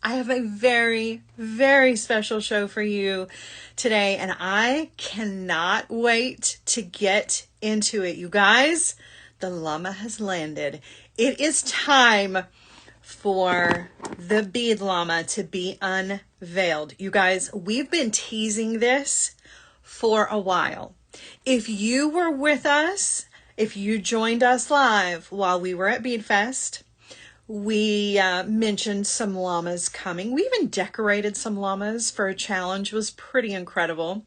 I have a very, very special show for you today, and I cannot wait to get into it. You guys, the llama has landed. It is time for the Bead Llama to be unveiled. You guys, we've been teasing this for a while. If you were with us, if you joined us live while we were at Bead Fest, we mentioned some llamas coming. We even decorated some llamas for a challenge. It was pretty incredible.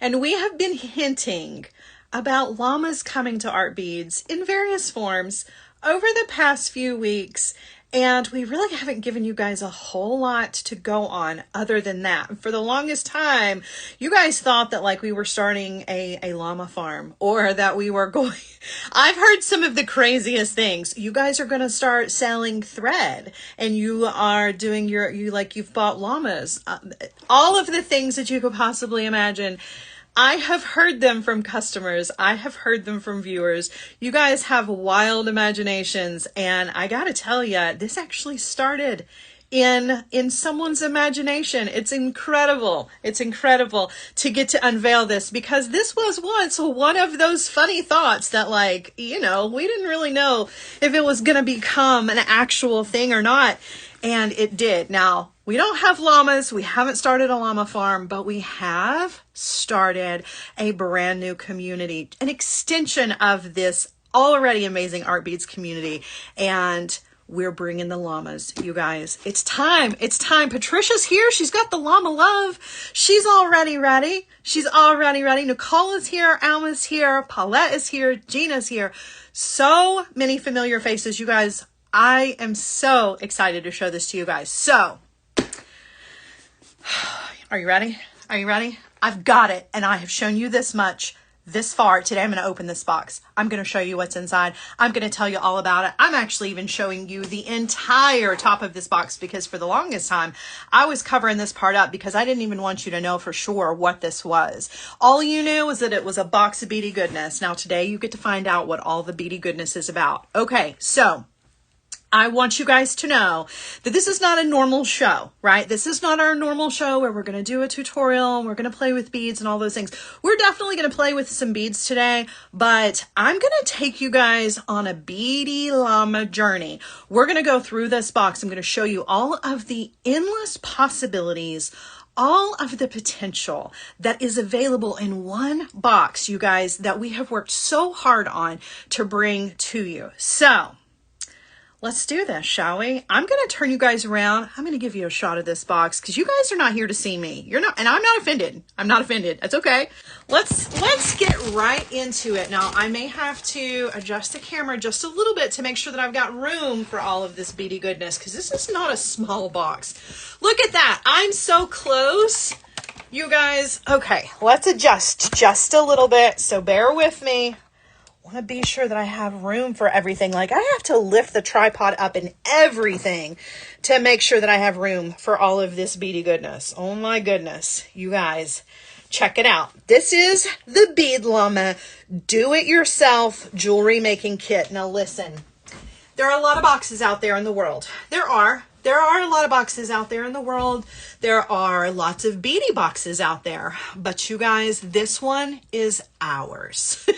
And we have been hinting about llamas coming to Art Beads in various forms over the past few weeks. And we really haven't given you guys a whole lot to go on other than that. For the longest time, you guys thought that like we were starting a llama farm, or that we were going, I've heard some of the craziest things. You guys are going to start selling thread, and you are doing you've bought llamas. All of the things that you could possibly imagine. I have heard them from customers. I have heard them from viewers. You guys have wild imaginations, and I gotta tell you, this actually started in someone's imagination. It's incredible. It's incredible to get to unveil this, because this was once one of those funny thoughts that, like, you know, we didn't really know if it was gonna become an actual thing or not, and it did. Now, we don't have llamas. We haven't started a llama farm, but we have started a brand new community, an extension of this already amazing Art Beads community. And we're bringing the llamas, you guys. It's time. It's time. Patricia's here. She's got the llama love. She's already ready. She's already ready. Nicole is here. Alma's here. Paulette is here. Gina's here. So many familiar faces, you guys. I am so excited to show this to you guys. So, are you ready? Are you ready? I've got it, and I have shown you this much this far. Today I'm going to open this box. I'm going to show you what's inside. I'm going to tell you all about it. I'm actually even showing you the entire top of this box, because for the longest time I was covering this part up because I didn't even want you to know for sure what this was. All you knew was that it was a box of beady goodness. Now today you get to find out what all the beady goodness is about. Okay, so I want you guys to know that this is not a normal show, right? This is not our normal show where we're going to do a tutorial and we're going to play with beads and all those things. We're definitely going to play with some beads today, but I'm going to take you guys on a Beady Llama journey. We're going to go through this box. I'm going to show you all of the endless possibilities, all of the potential that is available in one box, you guys, that we have worked so hard on to bring to you. So, let's do this, shall we? I'm going to turn you guys around. I'm going to give you a shot of this box because you guys are not here to see me. You're not, and I'm not offended. I'm not offended. That's okay. Let's get right into it. Now, I may have to adjust the camera just a little bit to make sure that I've got room for all of this beady goodness, because this is not a small box. Look at that. I'm so close, you guys. Okay, let's adjust just a little bit, so bear with me. I want to be sure that I have room for everything. Like, I have to lift the tripod up and everything to make sure that I have room for all of this beady goodness. Oh my goodness, you guys, check it out. This is the Bead Llama do-it-yourself jewelry making kit. Now listen, there are a lot of boxes out there in the world. There are a lot of boxes out there in the world. There are lots of beady boxes out there, but you guys, this one is ours.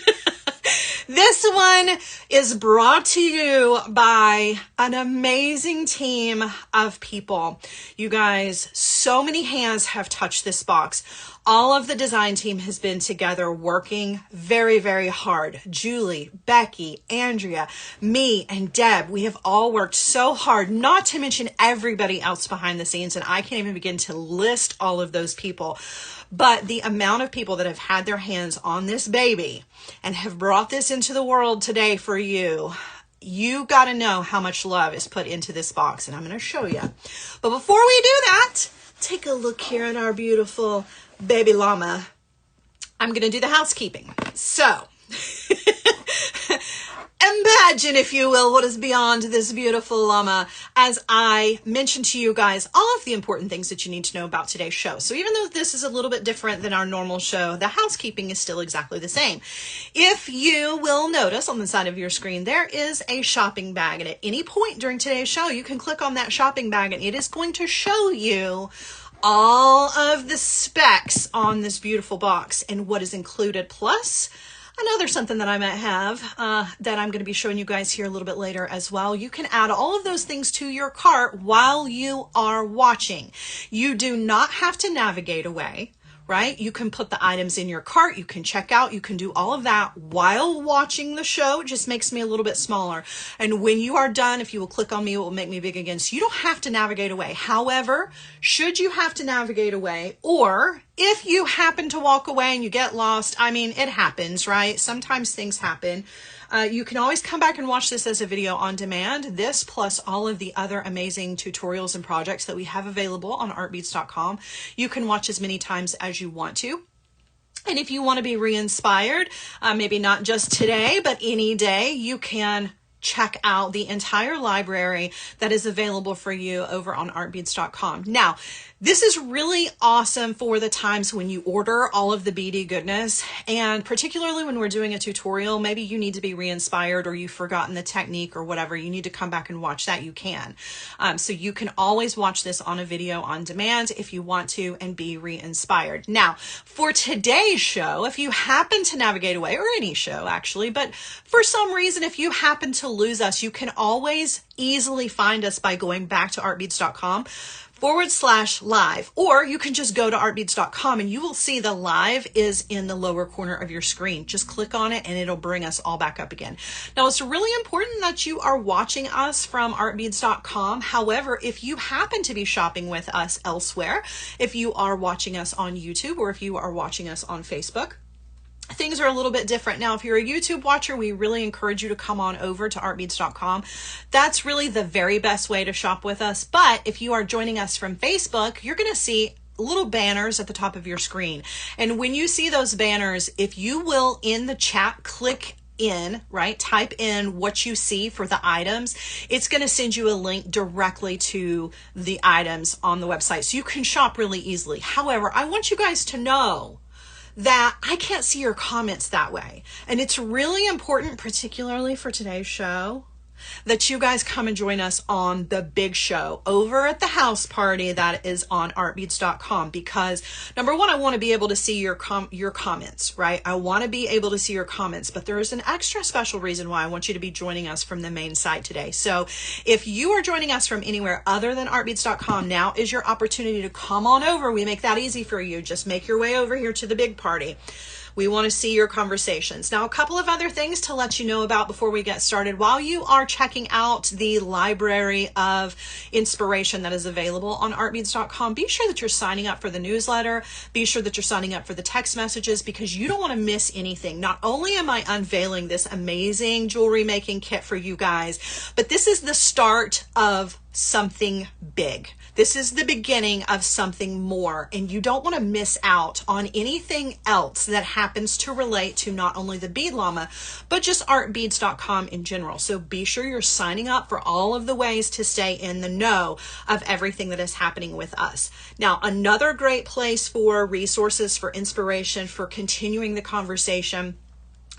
This one is brought to you by an amazing team of people. You guys, so many hands have touched this box. All of the design team has been together working very, very hard. Julie, Becky, Andrea, me, and Deb, we have all worked so hard, not to mention everybody else behind the scenes, and I can't even begin to list all of those people. But the amount of people that have had their hands on this baby and have brought this into the world today for you, you got to know how much love is put into this box, and I'm going to show you. But before we do that, take a look here at our beautiful baby llama. I'm going to do the housekeeping. So, Imagine, if you will, what is beyond this beautiful llama as I mentioned to you guys all of the important things that you need to know about today's show. So even though this is a little bit different than our normal show, the housekeeping is still exactly the same. If you will notice on the side of your screen, there is a shopping bag. And at any point during today's show, you can click on that shopping bag and it is going to show you all of the specs on this beautiful box and what is included, plus another something that I might have that I'm going to be showing you guys here a little bit later as well. You can add all of those things to your cart while you are watching. You do not have to navigate away, right? You can put the items in your cart, you can check out, you can do all of that while watching the show. It just makes me a little bit smaller. And when you are done, if you will click on me, it will make me big again. So you don't have to navigate away. However, should you have to navigate away, or if you happen to walk away and you get lost, I mean, it happens, right? Sometimes things happen. You can always come back and watch this as a video on demand. This plus all of the other amazing tutorials and projects that we have available on artbeads.com. You can watch as many times as you want to. And if you want to be re-inspired, maybe not just today, but any day, you can check out the entire library that is available for you over on artbeads.com. Now, this is really awesome for the times when you order all of the beady goodness, and particularly when we're doing a tutorial, maybe you need to be re-inspired or you've forgotten the technique or whatever, you need to come back and watch that, you can. So you can always watch this on a video on demand if you want to and be re-inspired. Now, for today's show, if you happen to navigate away, or any show actually, but for some reason, if you happen to lose us, you can always easily find us by going back to artbeads.com/live, or you can just go to artbeads.com and you will see the live is in the lower corner of your screen. Just click on it and it'll bring us all back up again. Now, it's really important that you are watching us from artbeads.com. However, if you happen to be shopping with us elsewhere, if you are watching us on YouTube or if you are watching us on Facebook, things are a little bit different. Now, if you're a YouTube watcher, we really encourage you to come on over to artbeads.com. That's really the very best way to shop with us. But if you are joining us from Facebook, you're going to see little banners at the top of your screen. And when you see those banners, if you will in the chat, click in, right? Type in what you see for the items. It's going to send you a link directly to the items on the website. So you can shop really easily. However, I want you guys to know that I can't see your comments that way. And it's really important, particularly for today's show, that you guys come and join us on the big show over at the house party that is on artbeads.com, because number one, I want to be able to see your comments, right? I want to be able to see your comments, but there is an extra special reason why I want you to be joining us from the main site today. So if you are joining us from anywhere other than artbeads.com, now is your opportunity to come on over. We make that easy for you. Just make your way over here to the big party. We want to see your conversations. Now, a couple of other things to let you know about before we get started. While you are checking out the library of inspiration that is available on artbeads.com, be sure that you're signing up for the newsletter. Be sure that you're signing up for the text messages, because you don't want to miss anything. Not only am I unveiling this amazing jewelry making kit for you guys, but this is the start of something big. This is the beginning of something more, and you don't want to miss out on anything else that happens to relate to not only the Bead Llama, but just artbeads.com in general. So be sure you're signing up for all of the ways to stay in the know of everything that is happening with us. Now, another great place for resources, for inspiration, for continuing the conversation,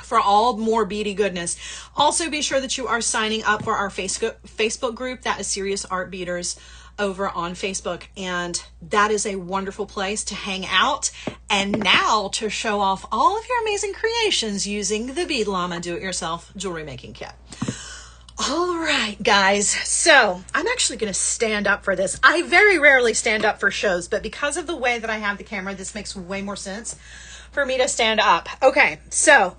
for all more beady goodness. Also, be sure that you are signing up for our Facebook group. That is Serious Art Beaders over on Facebook, and that is a wonderful place to hang out and now to show off all of your amazing creations using the Bead Llama do-it-yourself jewelry making kit. All right, guys, so I'm actually going to stand up for this. I very rarely stand up for shows, but because of the way that I have the camera, this makes way more sense for me to stand up. Okay, so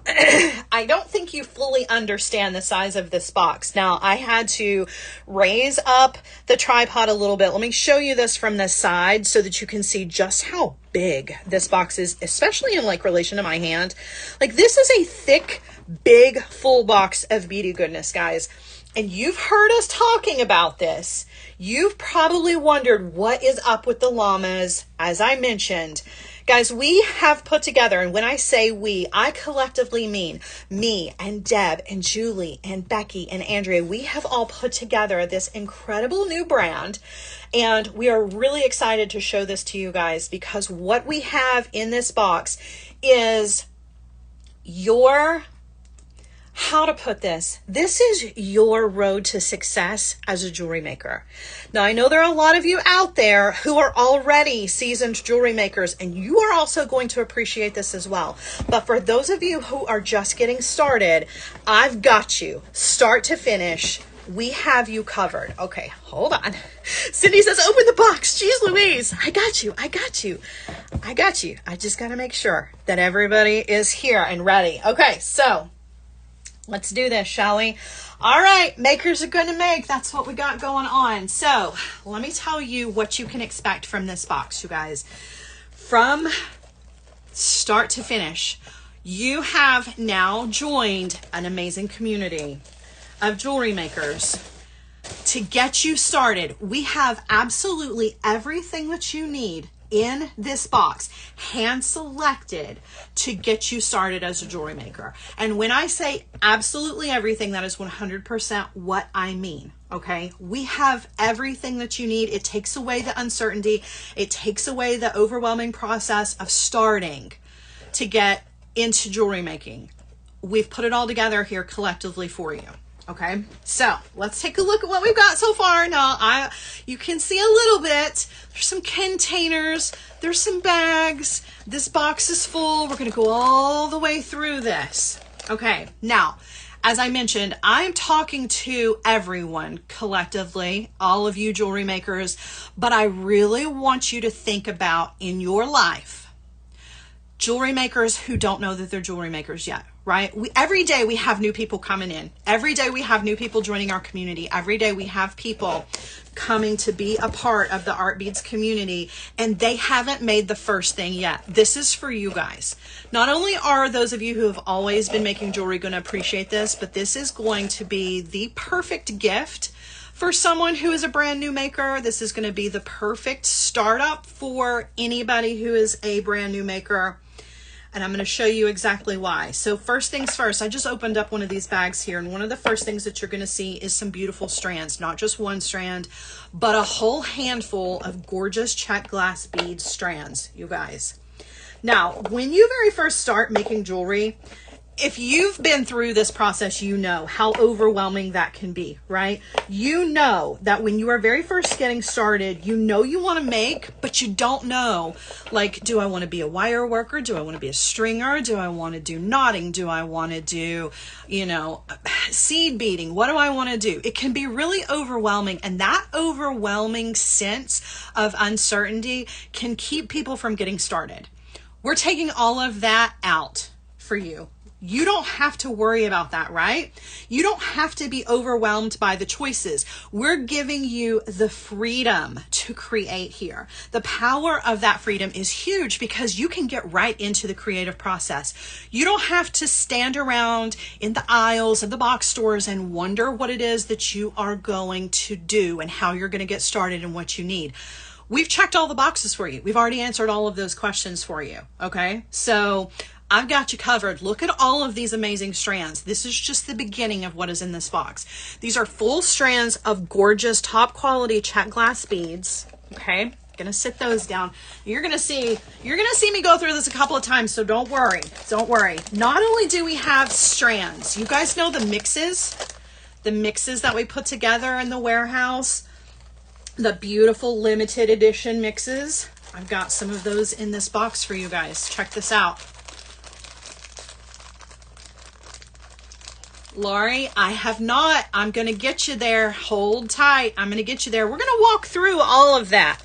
I don't think you fully understand the size of this box. Now, I had to raise up the tripod a little bit. Let me show you this from the side so that you can see just how big this box is, especially in like relation to my hand. Like, this is a thick, big, full box of beady goodness, guys. And you've heard us talking about this. You've probably wondered what is up with the llamas. As I mentioned, Guys, we have put together, and when I say we, I collectively mean me and Deb and Julie and Becky and Andrea. We have all put together this incredible new brand, and we are really excited to show this to you guys, because what we have in this box is how to put this? This is your road to success as a jewelry maker. Now, I know there are a lot of you out there who are already seasoned jewelry makers, and you are also going to appreciate this as well. But for those of you who are just getting started, I've got you. Start to finish, we have you covered. Okay, hold on. Cindy says, open the box. Jeez Louise, I got you. I just got to make sure that everybody is here and ready. Okay, so let's do this, shall we? All right, makers are going to make. That's what we got going on. So let me tell you what you can expect from this box, you guys. From start to finish, you have now joined an amazing community of jewelry makers. To get you started, we have absolutely everything that you need in this box, hand selected to get you started as a jewelry maker. And when I say absolutely everything, that is 100% what I mean. Okay, we have everything that you need. It takes away the uncertainty. It takes away the overwhelming process of starting to get into jewelry making. We've put it all together here collectively for you. Okay, so let's take a look at what we've got so far. Now, you can see a little bit. There's some containers. There's some bags. This box is full. We're going to go all the way through this. Okay, now, as I mentioned, I'm talking to everyone collectively, all of you jewelry makers, but I really want you to think about in your life, jewelry makers who don't know that they're jewelry makers yet. Right? Every day we have new people coming in. Every day we have new people joining our community. Every day we have people coming to be a part of the Art Beads community, and they haven't made the first thing yet. This is for you guys. Not only are those of you who have always been making jewelry going to appreciate this, but this is going to be the perfect gift for someone who is a brand new maker. This is going to be the perfect startup for anybody who is a brand new maker. And I'm going to show you exactly why. So first things first, I just opened up one of these bags here, and one of the first things that you're going to see is some beautiful strands, not just one strand, but a whole handful of gorgeous check glass bead strands, you guys. Now, when you very first start making jewelry, if you've been through this process, you know how overwhelming that can be, right? You know that when you are very first getting started, you know you want to make, but you don't know, like, do I want to be a wire worker? Do I want to be a stringer? Do I want to do knotting? Do I want to do, seed beading? What do I want to do? It can be really overwhelming, and that overwhelming sense of uncertainty can keep people from getting started. We're taking all of that out for you. You don't have to worry about that, right? You don't have to be overwhelmed by the choices. We're giving you the freedom to create here. The power of that freedom is huge because you can get right into the creative process. You don't have to stand around in the aisles of the box stores and wonder what it is that you are going to do and how you're going to get started and what you need. We've checked all the boxes for you. We've already answered all of those questions for you. Okay, so I've got you covered. Look at all of these amazing strands. This is just the beginning of what is in this box. These are full strands of gorgeous top quality check glass beads. Okay, gonna sit those down. You're gonna see me go through this a couple of times, so don't worry. Not only do we have strands, you guys know the mixes that we put together in the warehouse, the beautiful limited edition mixes. I've got some of those in this box for you guys. Check this out. Laurie, I have not. I'm going to get you there. Hold tight. I'm going to get you there. We're going to walk through all of that.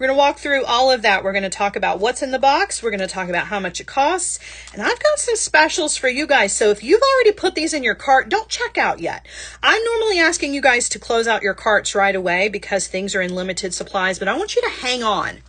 We're going to talk about what's in the box. We're going to talk about how much it costs. And I've got some specials for you guys. So if you've already put these in your cart, don't check out yet. I'm normally asking you guys to close out your carts right away because things are in limited supplies, but I want you to hang on.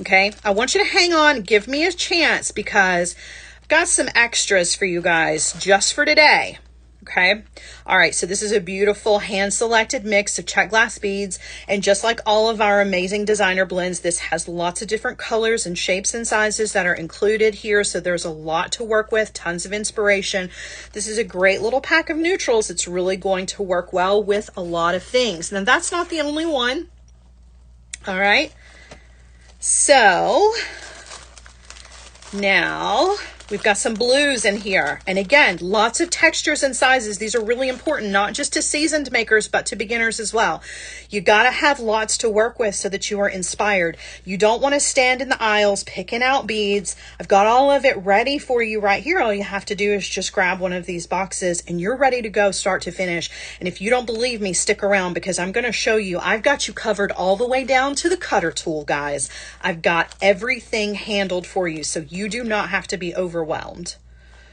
Okay? I want you to hang on. Give me a chance because I've got some extras for you guys just for today. Okay. All right. So this is a beautiful hand-selected mix of check glass beads. And just like all of our amazing designer blends, this has lots of different colors and shapes and sizes that are included here. So there's a lot to work with, tons of inspiration. This is a great little pack of neutrals. It's really going to work well with a lot of things. Now that's not the only one. All right. So now we've got some blues in here. And again, lots of textures and sizes. These are really important, not just to seasoned makers, but to beginners as well. You got to have lots to work with so that you are inspired. You don't want to stand in the aisles picking out beads. I've got all of it ready for you right here. All you have to do is just grab one of these boxes and you're ready to go start to finish. And if you don't believe me, stick around because I'm going to show you. I've got you covered all the way down to the cutter tool, guys. I've got everything handled for you, so you do not have to be overwhelmed.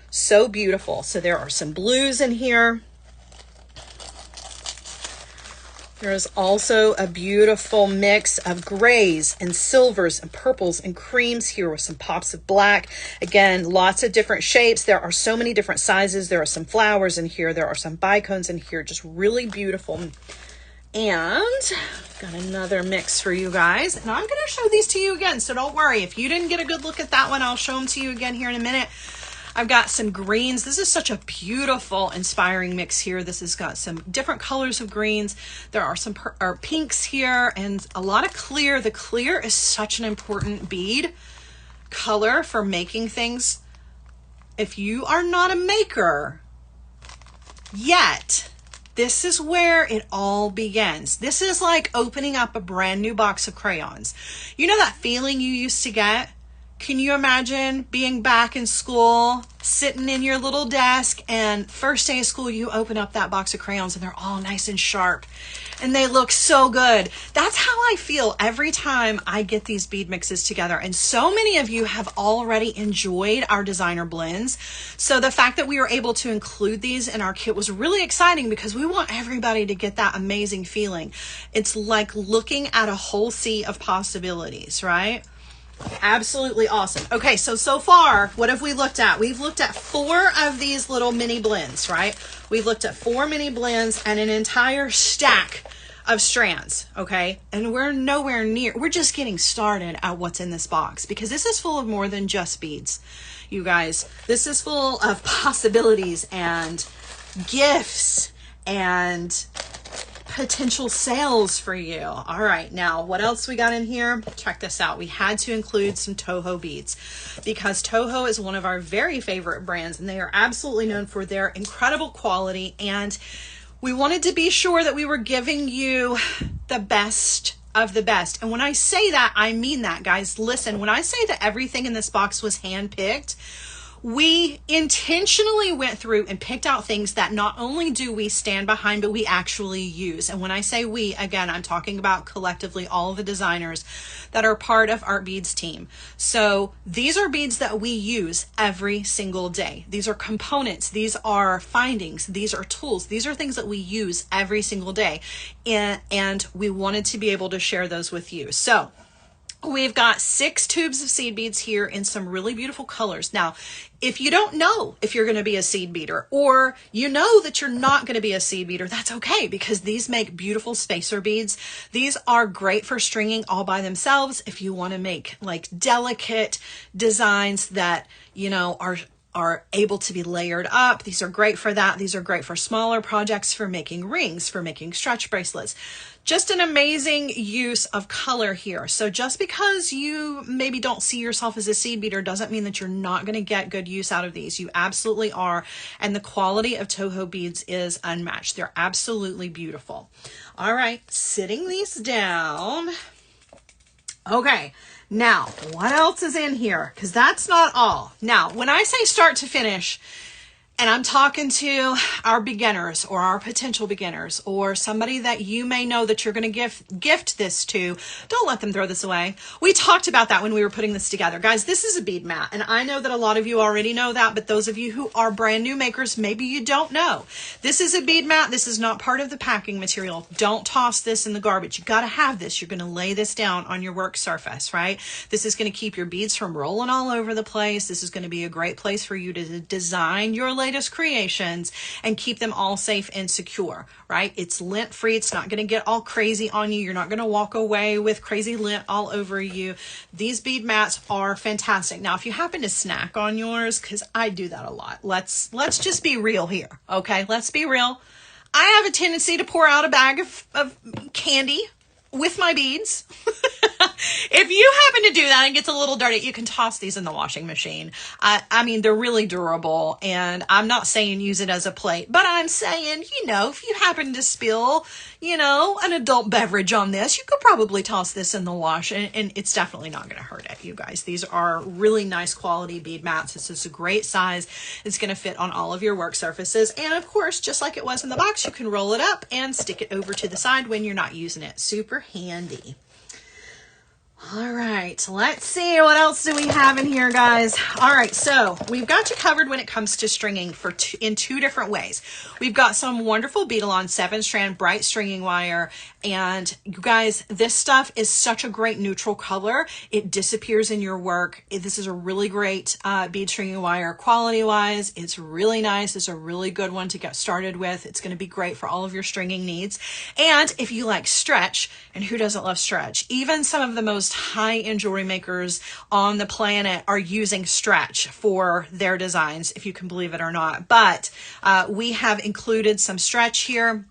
So beautiful. So there are some blues in here. There's also a beautiful mix of grays and silvers and purples and creams here with some pops of black. Again, lots of different shapes. There are so many different sizes. There are some flowers in here. There are some bicones in here. Just really beautiful. And got another mix for you guys. And I'm going to show these to you again, so don't worry. If you didn't get a good look at that one, I'll show them to you again here in a minute. I've got some greens. This is such a beautiful, inspiring mix here. This has got some different colors of greens. There are some pinks here and a lot of clear. The clear is such an important bead color for making things. If you are not a maker yet, this is where it all begins. This is like opening up a brand new box of crayons. You know that feeling you used to get? Can you imagine being back in school, sitting in your little desk, and first day of school, you open up that box of crayons and they're all nice and sharp and they look so good. That's how I feel every time I get these bead mixes together. And so many of you have already enjoyed our designer blends. So the fact that we were able to include these in our kit was really exciting because we want everybody to get that amazing feeling. It's like looking at a whole sea of possibilities, right? Absolutely awesome. Okay, so far, what have we looked at? We've looked at 4 of these little mini blends, right? We've looked at 4 mini blends and an entire stack of strands, okay? And we're nowhere near, we're just getting started at what's in this box because this is full of more than just beads, you guys. This is full of possibilities and gifts and potential sales for you. All right, now what else we got in here? Check this out. We had to include some Toho beads because Toho is one of our very favorite brands and they are absolutely known for their incredible quality, and we wanted to be sure that we were giving you the best of the best. And when I say that, I mean that, guys. Listen, when I say that everything in this box was handpicked, we intentionally went through and picked out things that not only do we stand behind, but we actually use. And when I say we, again, I'm talking about collectively all of the designers that are part of Art Beads team. So these are beads that we use every single day. These are components. These are findings. These are tools. These are things that we use every single day. And we wanted to be able to share those with you. So we've got 6 tubes of seed beads here in some really beautiful colors. Now, if you don't know if you're going to be a seed beater, or you know that you're not going to be a seed beater, that's okay because these make beautiful spacer beads. These are great for stringing all by themselves. If you want to make like delicate designs that, you know, are able to be layered up, these are great for that. These are great for smaller projects, for making rings, for making stretch bracelets. Just an amazing use of color here. So just because you maybe don't see yourself as a seed beater doesn't mean that you're not going to get good use out of these. You absolutely are. And the quality of Toho beads is unmatched. They're absolutely beautiful. All right, sitting these down. Okay, now what else is in here? Because that's not all. Now, when I say start to finish, and I'm talking to our beginners or our potential beginners or somebody that you may know that you're going to gift this to, don't let them throw this away. We talked about that when we were putting this together. Guys, this is a bead mat, and I know that a lot of you already know that, but those of you who are brand new makers, maybe you don't know. This is a bead mat. This is not part of the packing material. Don't toss this in the garbage. You got to have this. You're going to lay this down on your work surface, right? This is going to keep your beads from rolling all over the place. This is going to be a great place for you to design your lace latest creations and keep them all safe and secure, right? It's lint free. It's not going to get all crazy on you. You're not going to walk away with crazy lint all over you. These bead mats are fantastic. Now, if you happen to snack on yours, because I do that a lot, let's just be real here, okay? Let's be real. I have a tendency to pour out a bag of candy with my beads. If you happen to do that and it gets a little dirty, you can toss these in the washing machine. I mean, they're really durable, and I'm not saying use it as a plate, but I'm saying, you know, if you happen to spill, you know, an adult beverage on this, you could probably toss this in the wash, and it's definitely not going to hurt it, you guys. These are really nice quality bead mats. This is a great size. It's going to fit on all of your work surfaces, and of course, just like it was in the box, you can roll it up and stick it over to the side when you're not using it. Super handy. All right, let's see, what else do we have in here, guys? All right, so we've got you covered when it comes to stringing in two different ways. We've got some wonderful Bead Llama 7-strand bright stringing wire, and you guys, this stuff is such a great neutral color. It disappears in your work. This is a really great bead stringing wire quality-wise. It's really nice. It's a really good one to get started with. It's going to be great for all of your stringing needs. And if you like stretch, and who doesn't love stretch? Even some of the most high-end jewelry makers on the planet are using stretch for their designs, if you can believe it or not. But we have included some stretch here.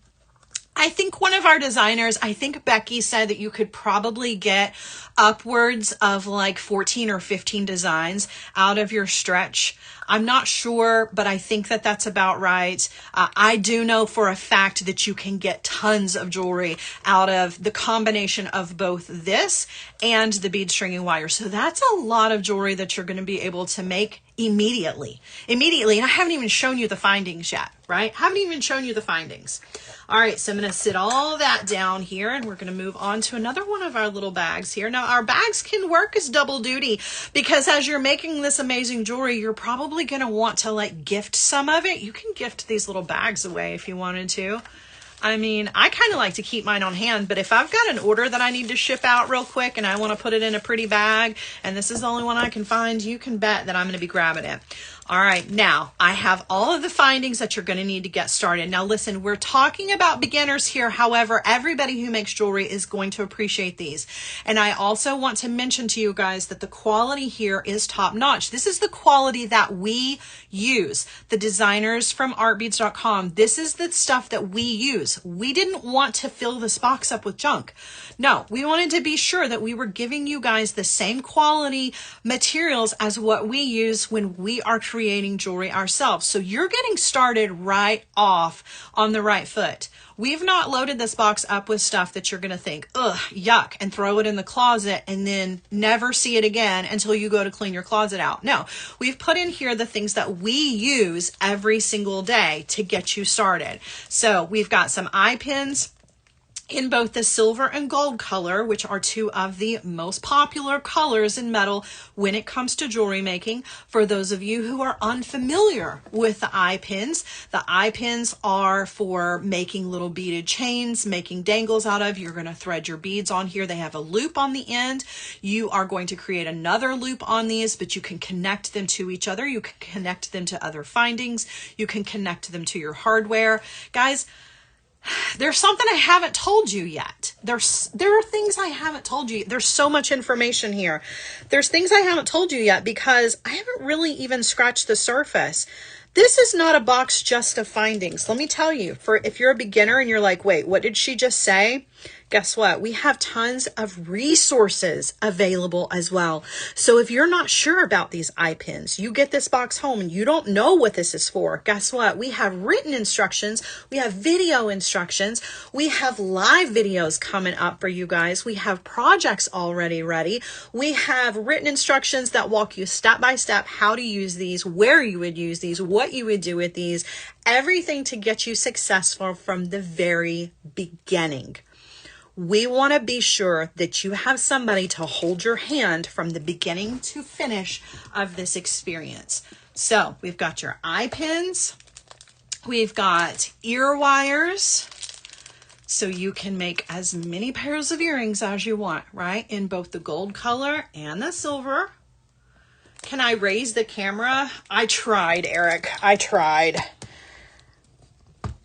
I think one of our designers, I think Becky, said that you could probably get upwards of like 14 or 15 designs out of your stretch. I'm not sure, but I think that that's about right. I do know for a fact that you can get tons of jewelry out of the combination of both this and the bead stringing wire. So that's a lot of jewelry that you're going to be able to make immediately. And I haven't even shown you the findings yet, right? Haven't even shown you the findings. All right, so I'm going to sit all that down here, and we're going to move on to another one of our little bags here. Now, our bags can work as double duty, because as you're making this amazing jewelry, you're probably going to want to like gift some of it. You can gift these little bags away if you wanted to. I mean, I kind of like to keep mine on hand, but if I've got an order that I need to ship out real quick and I want to put it in a pretty bag, and this is the only one I can find, you can bet that I'm going to be grabbing it. All right, now I have all of the findings that you're going to need to get started. Now listen, we're talking about beginners here. However, everybody who makes jewelry is going to appreciate these. And I also want to mention to you guys that the quality here is top notch. This is the quality that we use. The designers from artbeads.com, this is the stuff that we use. We didn't want to fill this box up with junk. No, we wanted to be sure that we were giving you guys the same quality materials as what we use when we are creating jewelry ourselves. So you're getting started right off on the right foot. We've not loaded this box up with stuff that you're going to think, ugh, yuck, and throw it in the closet and then never see it again until you go to clean your closet out. No, we've put in here the things that we use every single day to get you started. So we've got some eye pins in both the silver and gold color, which are two of the most popular colors in metal when it comes to jewelry making. For those of you who are unfamiliar with the eye pins are for making little beaded chains, making dangles out of. You're going to thread your beads on here. They have a loop on the end. You are going to create another loop on these, but you can connect them to each other. You can connect them to other findings. You can connect them to your hardware. Guys, there's something I haven't told you yet. There are things I haven't told you. There's so much information here. There's things I haven't told you yet because I haven't really even scratched the surface. This is not a box just of findings. Let me tell you, if you're a beginner and you're like, wait, what did she just say? Guess what? We have tons of resources available as well. So if you're not sure about these eye pins, you get this box home and you don't know what this is for, guess what? We have written instructions. We have video instructions. We have live videos coming up for you guys. We have projects already ready. We have written instructions that walk you step by step how to use these, where you would use these, what you would do with these, everything to get you successful from the very beginning. We want to be sure that you have somebody to hold your hand from the beginning to finish of this experience. So we've got your eye pins. We've got ear wires. So you can make as many pairs of earrings as you want, right? In both the gold color and the silver. Can I raise the camera? I tried, Eric. I tried.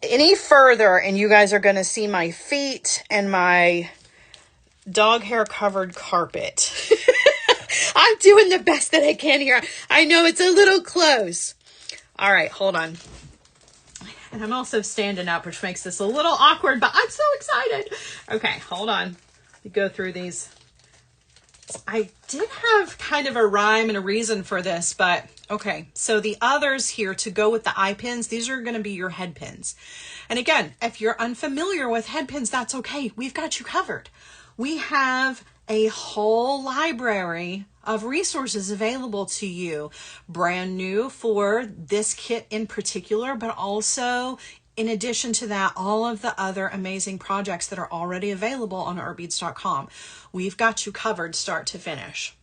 Any further and you guys are going to see my feet and my dog hair covered carpet. I'm doing the best that I can here. I know it's a little close. All right, hold on. And I'm also standing up, which makes this a little awkward, but I'm so excited. Okay, hold on. Let me go through these. I did have kind of a rhyme and a reason for this, but okay. So the others here to go with the eye pins, these are going to be your head pins. And again, if you're unfamiliar with head pins, that's okay. We've got you covered. We have a whole library of resources available to you, brand new for this kit in particular, but also in addition to that, all of the other amazing projects that are already available on artbeads.com. We've got you covered start to finish.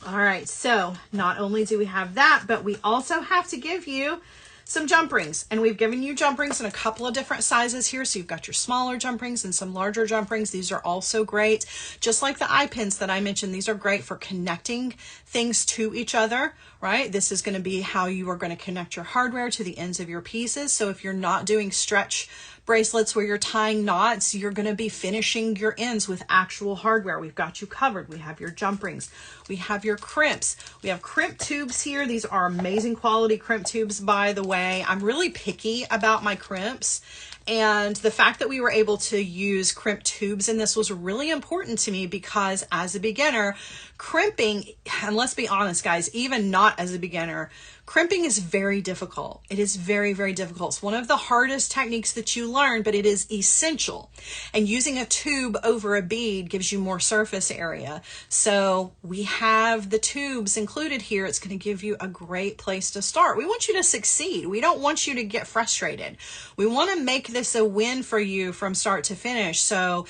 All right, so not only do we have that, but we also have to give you some jump rings. And we've given you jump rings in a couple of different sizes here. So you've got your smaller jump rings and some larger jump rings. These are also great. Just like the eye pins that I mentioned, these are great for connecting things to each other, right? This is going to be how you are going to connect your hardware to the ends of your pieces. So if you're not doing stretch bracelets where you're tying knots, you're going to be finishing your ends with actual hardware. We've got you covered. We have your jump rings. We have your crimps. We have crimp tubes here. These are amazing quality crimp tubes, by the way. I'm really picky about my crimps. And the fact that we were able to use crimp tubes in this was really important to me because as a beginner, crimping, and let's be honest, guys, even not as a beginner, crimping is very difficult. It is very, very difficult. It's one of the hardest techniques that you learn, but it is essential. And using a tube over a bead gives you more surface area. So we have the tubes included here. It's going to give you a great place to start. We want you to succeed. We don't want you to get frustrated. We want to make this a win for you from start to finish. So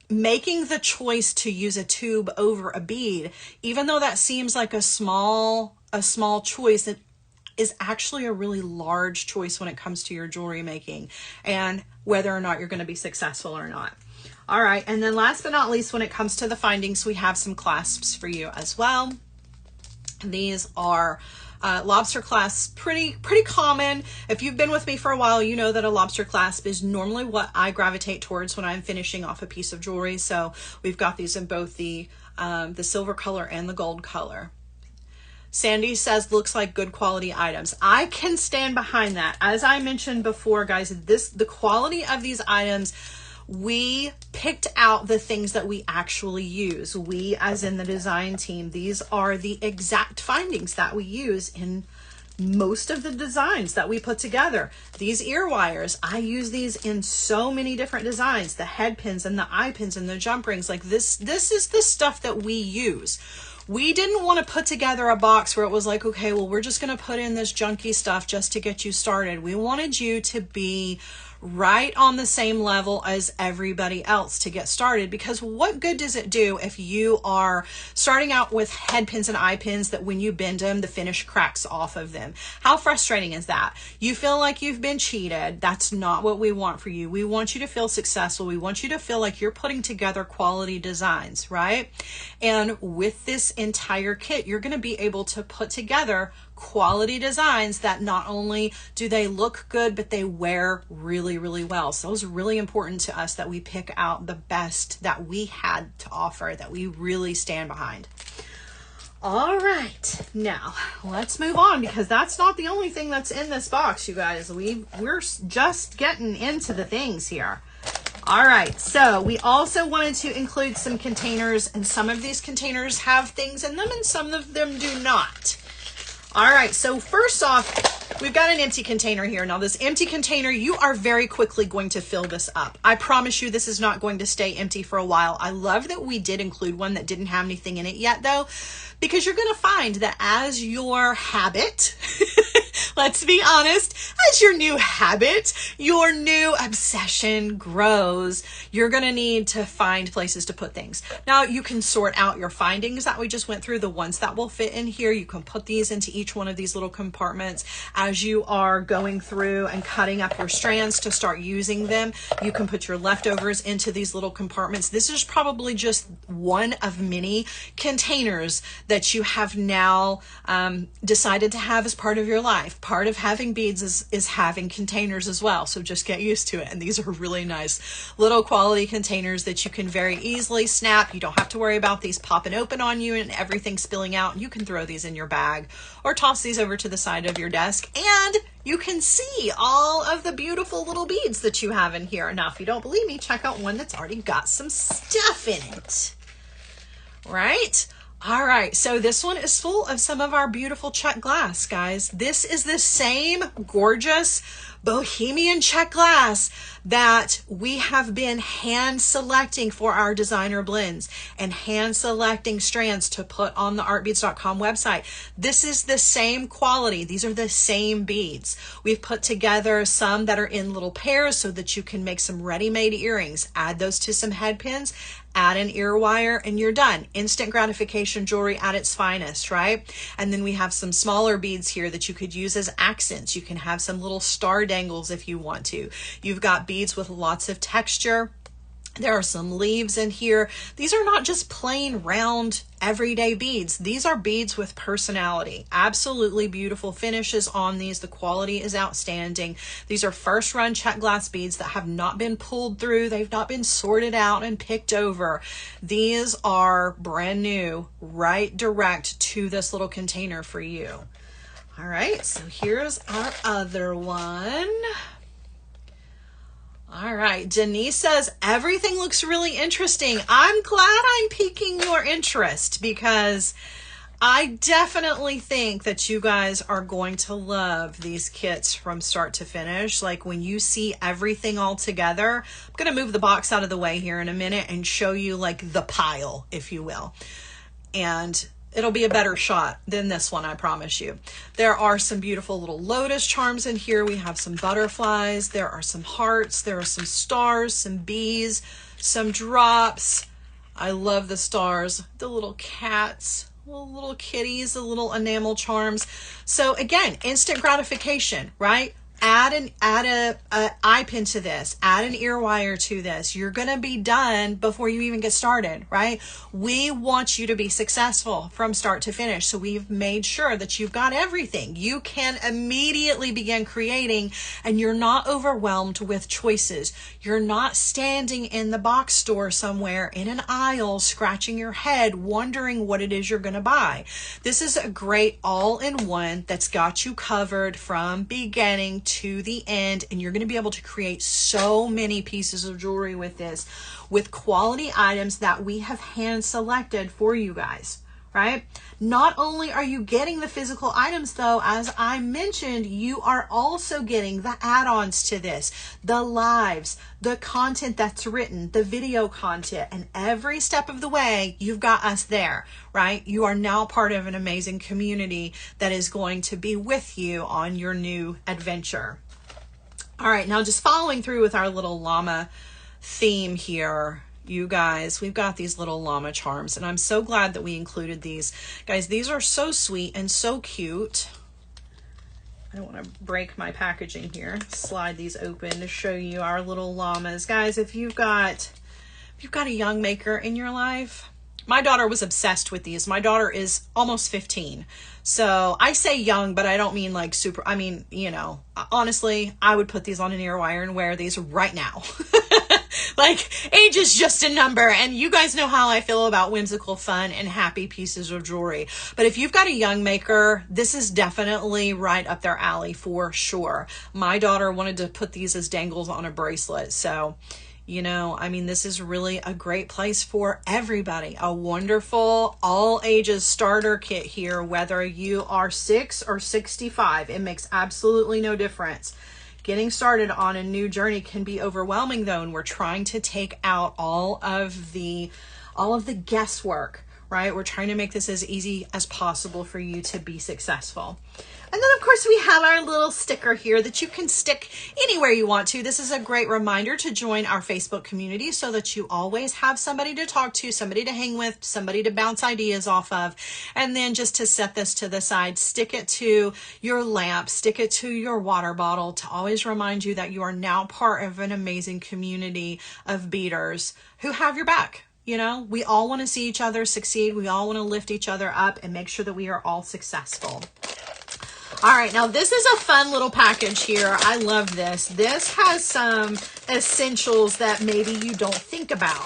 making the choice to use a tube over a bead, even though that seems like a small choice, it is actually a really large choice when it comes to your jewelry making and whether or not you're going to be successful or not. All right. And then last but not least, when it comes to the findings, we have some clasps for you as well. These are lobster clasps, pretty common. If you've been with me for a while, you know that a lobster clasp is normally what I gravitate towards when I'm finishing off a piece of jewelry. So we've got these in both the silver color and the gold color. Sandy says, looks like good quality items. I can stand behind that. As I mentioned before, guys, the quality of these items, we picked out the things that we actually use. We, as in the design team, these are the exact findings that we use in most of the designs that we put together. These ear wires, I use these in so many different designs, the head pins and the eye pins and the jump rings. Like this is the stuff that we use. We didn't want to put together a box where it was like, okay, well, we're just going to put in this junky stuff just to get you started. We wanted you to be right on the same level as everybody else to get started, because what good does it do if you are starting out with head pins and eye pins that when you bend them, the finish cracks off of them? How frustrating is that? You feel like you've been cheated. That's not what we want for you. We want you to feel successful. We want you to feel like you're putting together quality designs, right? And with this entire kit, you're going to be able to put together quality designs that not only do they look good, but they wear really, really well. So it was really important to us that we pick out the best that we had to offer, that we really stand behind. All right, now let's move on, because that's not the only thing that's in this box, you guys. We're just getting into the things here. All right, so we also wanted to include some containers, and some of these containers have things in them and some of them do not. All right, so first off, we've got an empty container here. Now this empty container, you are very quickly going to fill this up. I promise you this is not going to stay empty for a while. I love that we did include one that didn't have anything in it yet though, because you're going to find that as your habit, let's be honest, as your new habit, your new obsession grows, you're going to need to find places to put things. Now you can sort out your findings that we just went through, the ones that will fit in here. You can put these into each one of these little compartments as you are going through and cutting up your strands to start using them. You can put your leftovers into these little compartments. This is probably just one of many containers that you have now decided to have as part of your life. Part of having beads is having containers as well. So just get used to it. And these are really nice little quality containers that you can very easily snap. You don't have to worry about these popping open on you and everything spilling out. You can throw these in your bag or toss these over to the side of your desk, and you can see all of the beautiful little beads that you have in here. Now, if you don't believe me, check out one that's already got some stuff in it. Right? All right, so this one is full of some of our beautiful check glass, guys. This is the same gorgeous bohemian check glass that we have been hand selecting for our designer blends and hand selecting strands to put on the artbeads.com website. This is the same quality. These are the same beads. We've put together some that are in little pairs so that you can make some ready-made earrings. Add those to some head pins, add an ear wire, and you're done. Instant gratification jewelry at its finest, right? And then we have some smaller beads here that you could use as accents. You can have some little star dangles if you want to. You've got beads with lots of texture. There are some leaves in here. These are not just plain round everyday beads. These are beads with personality. Absolutely beautiful finishes on these. The quality is outstanding. These are first run check glass beads that have not been pulled through. They've not been sorted out and picked over. These are brand new, right direct to this little container for you. All right, so here's our other one. All right, Denise says, everything looks really interesting. I'm glad I'm piquing your interest because I definitely think that you guys are going to love these kits from start to finish. Like when you see everything all together, I'm going to move the box out of the way here in a minute and show you like the pile, if you will. And it'll be a better shot than this one, I promise you. There are some beautiful little lotus charms in here. We have some butterflies. There are some hearts. There are some stars, some bees, some drops. I love the stars, the little cats, little kitties, the little enamel charms. So again, instant gratification, right? Add a eye pin to this, add an ear wire to this. You're going to be done before you even get started, right? We want you to be successful from start to finish. So we've made sure that you've got everything. You can immediately begin creating and you're not overwhelmed with choices. You're not standing in the box store somewhere in an aisle, scratching your head, wondering what it is you're going to buy. This is a great all-in-one that's got you covered from beginning to the end, and you're going to be able to create so many pieces of jewelry with this, with quality items that we have hand selected for you guys, right? Not only are you getting the physical items though, as I mentioned, you are also getting the add-ons to this, the lives, the content that's written, the video content, and every step of the way, you've got us there, right? You are now part of an amazing community that is going to be with you on your new adventure. All right, now just following through with our little llama theme here, you guys, we've got these little llama charms, and I'm so glad that we included these. Guys, these are so sweet and so cute. I don't want to break my packaging here. Slide these open to show you our little llamas. Guys, if you've got a young maker in your life, my daughter was obsessed with these. My daughter is almost 15. So I say young, but I don't mean like super, I mean, you know, honestly, I would put these on an ear wire and wear these right now. Like, age is just a number, and you guys know how I feel about whimsical, fun, and happy pieces of jewelry. But if you've got a young maker, this is definitely right up their alley for sure. My daughter wanted to put these as dangles on a bracelet, so you know, I mean, this is really a great place for everybody. A wonderful all ages starter kit here, whether you are 6 or 65. It makes absolutely no difference. Getting started on a new journey can be overwhelming though, and we're trying to take out all of the guesswork, right? We're trying to make this as easy as possible for you to be successful. And then of course we have our little sticker here that you can stick anywhere you want to. This is a great reminder to join our Facebook community so that you always have somebody to talk to, somebody to hang with, somebody to bounce ideas off of. And then just to set this to the side, stick it to your lamp, stick it to your water bottle to always remind you that you are now part of an amazing community of beaders who have your back. You know, we all want to see each other succeed. We all want to lift each other up and make sure that we are all successful. All right, now this is a fun little package here. I love this. This has some essentials that maybe you don't think about.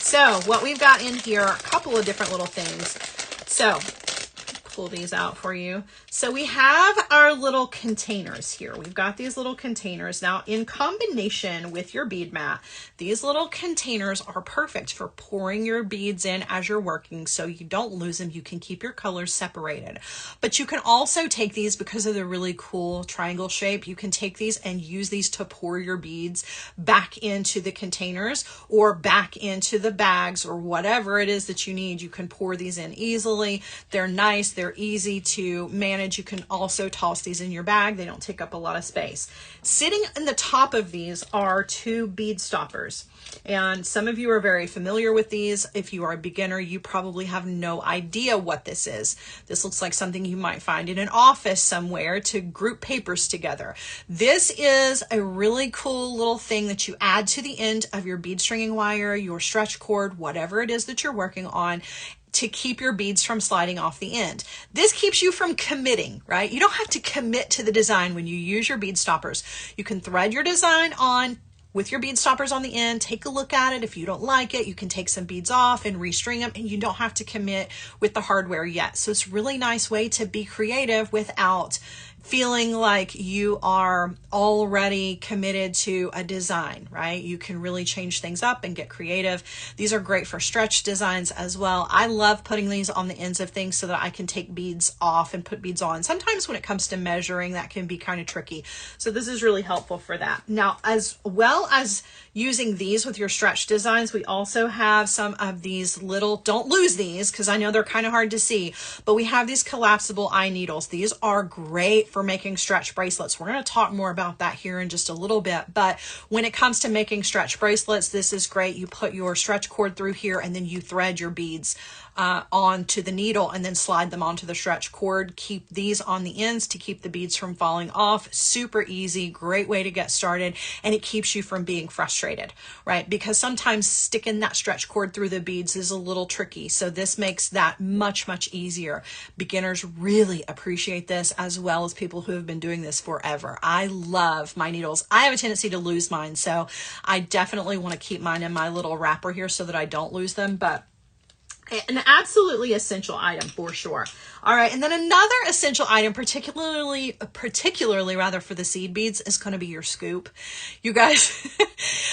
So what we've got in here, a couple of different little things. So pull these out for you. So we have our little containers here. We've got these little containers. Now in combination with your bead mat, these little containers are perfect for pouring your beads in as you're working so you don't lose them. You can keep your colors separated. But you can also take these, because of the really cool triangle shape, you can take these and use these to pour your beads back into the containers or back into the bags or whatever it is that you need. You can pour these in easily. They're nice. They're easy to manage. You can also toss these in your bag. They don't take up a lot of space. Sitting in the top of these are 2 bead stoppers. And some of you are very familiar with these. If you are a beginner, you probably have no idea what this is. This looks like something you might find in an office somewhere to group papers together. This is a really cool little thing that you add to the end of your bead stringing wire, your stretch cord, whatever it is that you're working on, to keep your beads from sliding off the end. This keeps you from committing, right? You don't have to commit to the design when you use your bead stoppers. You can thread your design on with your bead stoppers on the end, take a look at it. If you don't like it, you can take some beads off and restring them, and you don't have to commit with the hardware yet. So it's a really nice way to be creative without feeling like you are already committed to a design, right? You can really change things up and get creative. These are great for stretch designs as well. I love putting these on the ends of things so that I can take beads off and put beads on. Sometimes when it comes to measuring, that can be kind of tricky. So this is really helpful for that. Now, as well as using these with your stretch designs, we also have some of these little, don't lose these because I know they're kind of hard to see, but we have these collapsible eye needles. These are great for making stretch bracelets. We're going to talk more about that here in just a little bit, but when it comes to making stretch bracelets, this is great. You put your stretch cord through here and then you thread your beads onto the needle and then slide them onto the stretch cord. Keep these on the ends to keep the beads from falling off. Super easy, great way to get started, and it keeps you from being frustrated, right? Because sometimes sticking that stretch cord through the beads is a little tricky. So this makes that much, much easier. Beginners really appreciate this, as well as people who have been doing this forever. I love my needles. I have a tendency to lose mine, so I definitely want to keep mine in my little wrapper here so that I don't lose them, but an absolutely essential item for sure. All right, and then another essential item, particularly rather for the seed beads, is going to be your scoop. You guys,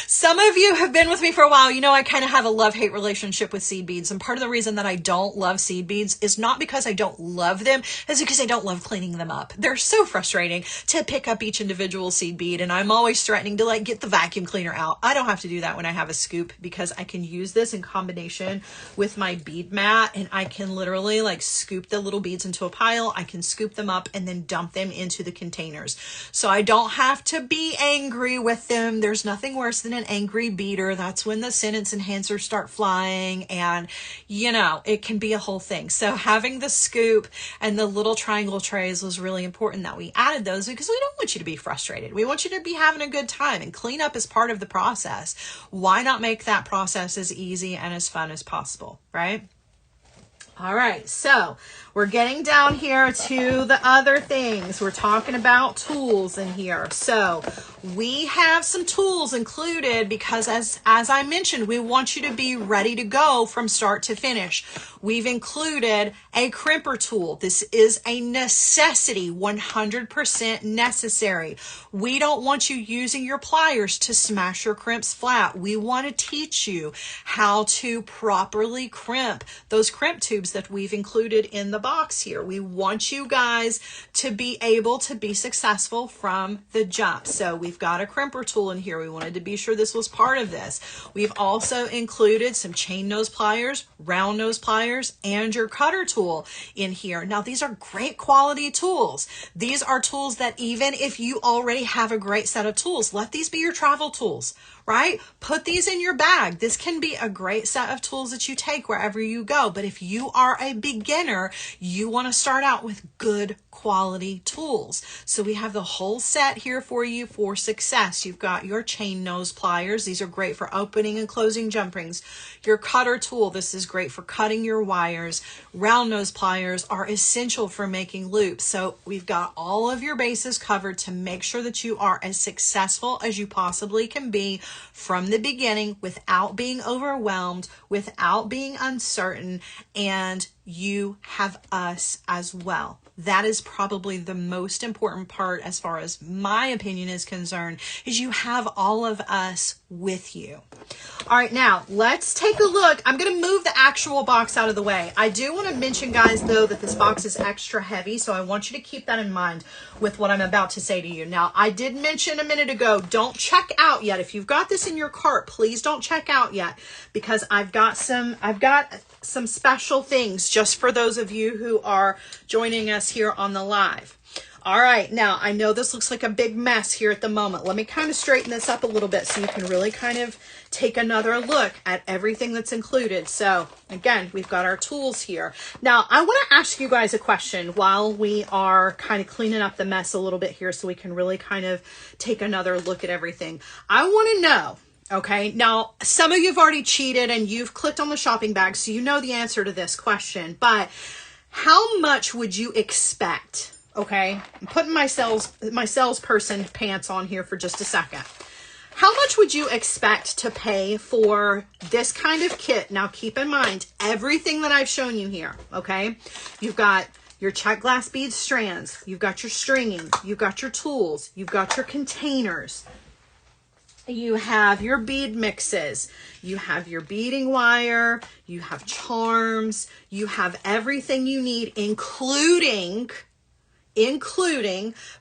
some of you have been with me for a while. You know, I kind of have a love-hate relationship with seed beads, and part of the reason that I don't love seed beads is not because I don't love them, it's because I don't love cleaning them up. They're so frustrating to pick up each individual seed bead, and I'm always threatening to like get the vacuum cleaner out. I don't have to do that when I have a scoop because I can use this in combination with my bead mat, and I can literally like scoop the little beads into a pile. I can scoop them up and then dump them into the containers. So I don't have to be angry with them. There's nothing worse than an angry beater. That's when the sentence enhancers start flying, and you know, it can be a whole thing. So having the scoop and the little triangle trays was really important that we added those, because we don't want you to be frustrated. We want you to be having a good time, and cleanup is part of the process. Why not make that process as easy and as fun as possible, right? All right, so we're getting down here to the other things. We're talking about tools in here. So we have some tools included because as I mentioned, we want you to be ready to go from start to finish. We've included a crimper tool. This is a necessity, 100% necessary. We don't want you using your pliers to smash your crimps flat. We want to teach you how to properly crimp those crimp tubes that we've included in the box here. We want you guys to be able to be successful from the jump. So we We've got a crimper tool in here. We wanted to be sure this was part of this. We've also included some chain nose pliers, round nose pliers, and your cutter tool in here. Now, these are great quality tools. These are tools that even if you already have a great set of tools, let these be your travel tools, right? Put these in your bag. This can be a great set of tools that you take wherever you go. But if you are a beginner, you want to start out with good quality tools. So we have the whole set here for you for success. You've got your chain nose pliers. These are great for opening and closing jump rings. Your cutter tool, this is great for cutting your wires. Round nose pliers are essential for making loops. So we've got all of your bases covered to make sure that you are as successful as you possibly can be from the beginning without being overwhelmed, without being uncertain, and you have us as well. That is probably the most important part as far as my opinion is concerned, is you have all of us with you. All right, now let's take a look. I'm going to move the actual box out of the way. I do want to mention, guys, though, that this box is extra heavy, so I want you to keep that in mind with what I'm about to say to you. Now, I did mention a minute ago, don't check out yet. If you've got this in your cart, please don't check out yet, because I've got some special things just for those of you who are joining us here on the live. All right, now I know this looks like a big mess here at the moment. Let me kind of straighten this up a little bit so you can really kind of take another look at everything that's included. So again, we've got our tools here. Now I want to ask you guys a question while we are kind of cleaning up the mess a little bit here so we can really kind of take another look at everything. I want to know, okay, now some of you have already cheated and you've clicked on the shopping bag, so you know the answer to this question, but how much would you expect? Okay, I'm putting my salesperson pants on here for just a second. How much would you expect to pay for this kind of kit? Now, keep in mind everything that I've shown you here, okay? You've got your check glass bead strands, you've got your stringing, you've got your tools, you've got your containers, you have your bead mixes, you have your beading wire, you have charms, you have everything you need, including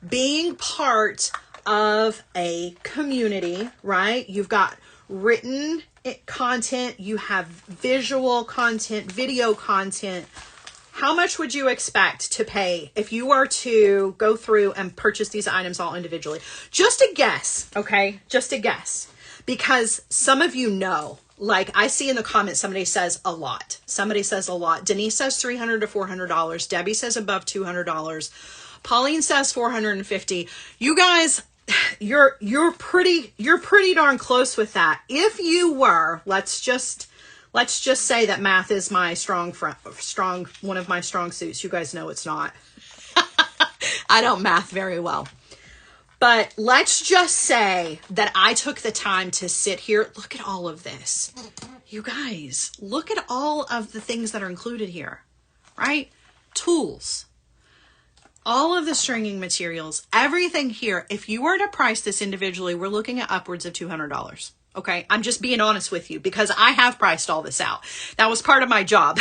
being part of a community, right? You've got written content, you have visual content, video content. How much would you expect to pay if you were to go through and purchase these items all individually? Just a guess, okay? Just a guess. Because some of you know, like I see in the comments, somebody says a lot. Somebody says a lot. Denise says $300 to $400. Debbie says above $200. Pauline says $450. You guys, you're pretty darn close with that. If you were, let's just say that math is my one of my strong suits. You guys know it's not. I don't math very well. But let's just say that I took the time to sit here. Look at all of this. You guys, look at all of the things that are included here, right? Tools, all of the stringing materials, everything here. If you were to price this individually, we're looking at upwards of $200. Okay, I'm just being honest with you because I have priced all this out. That was part of my job.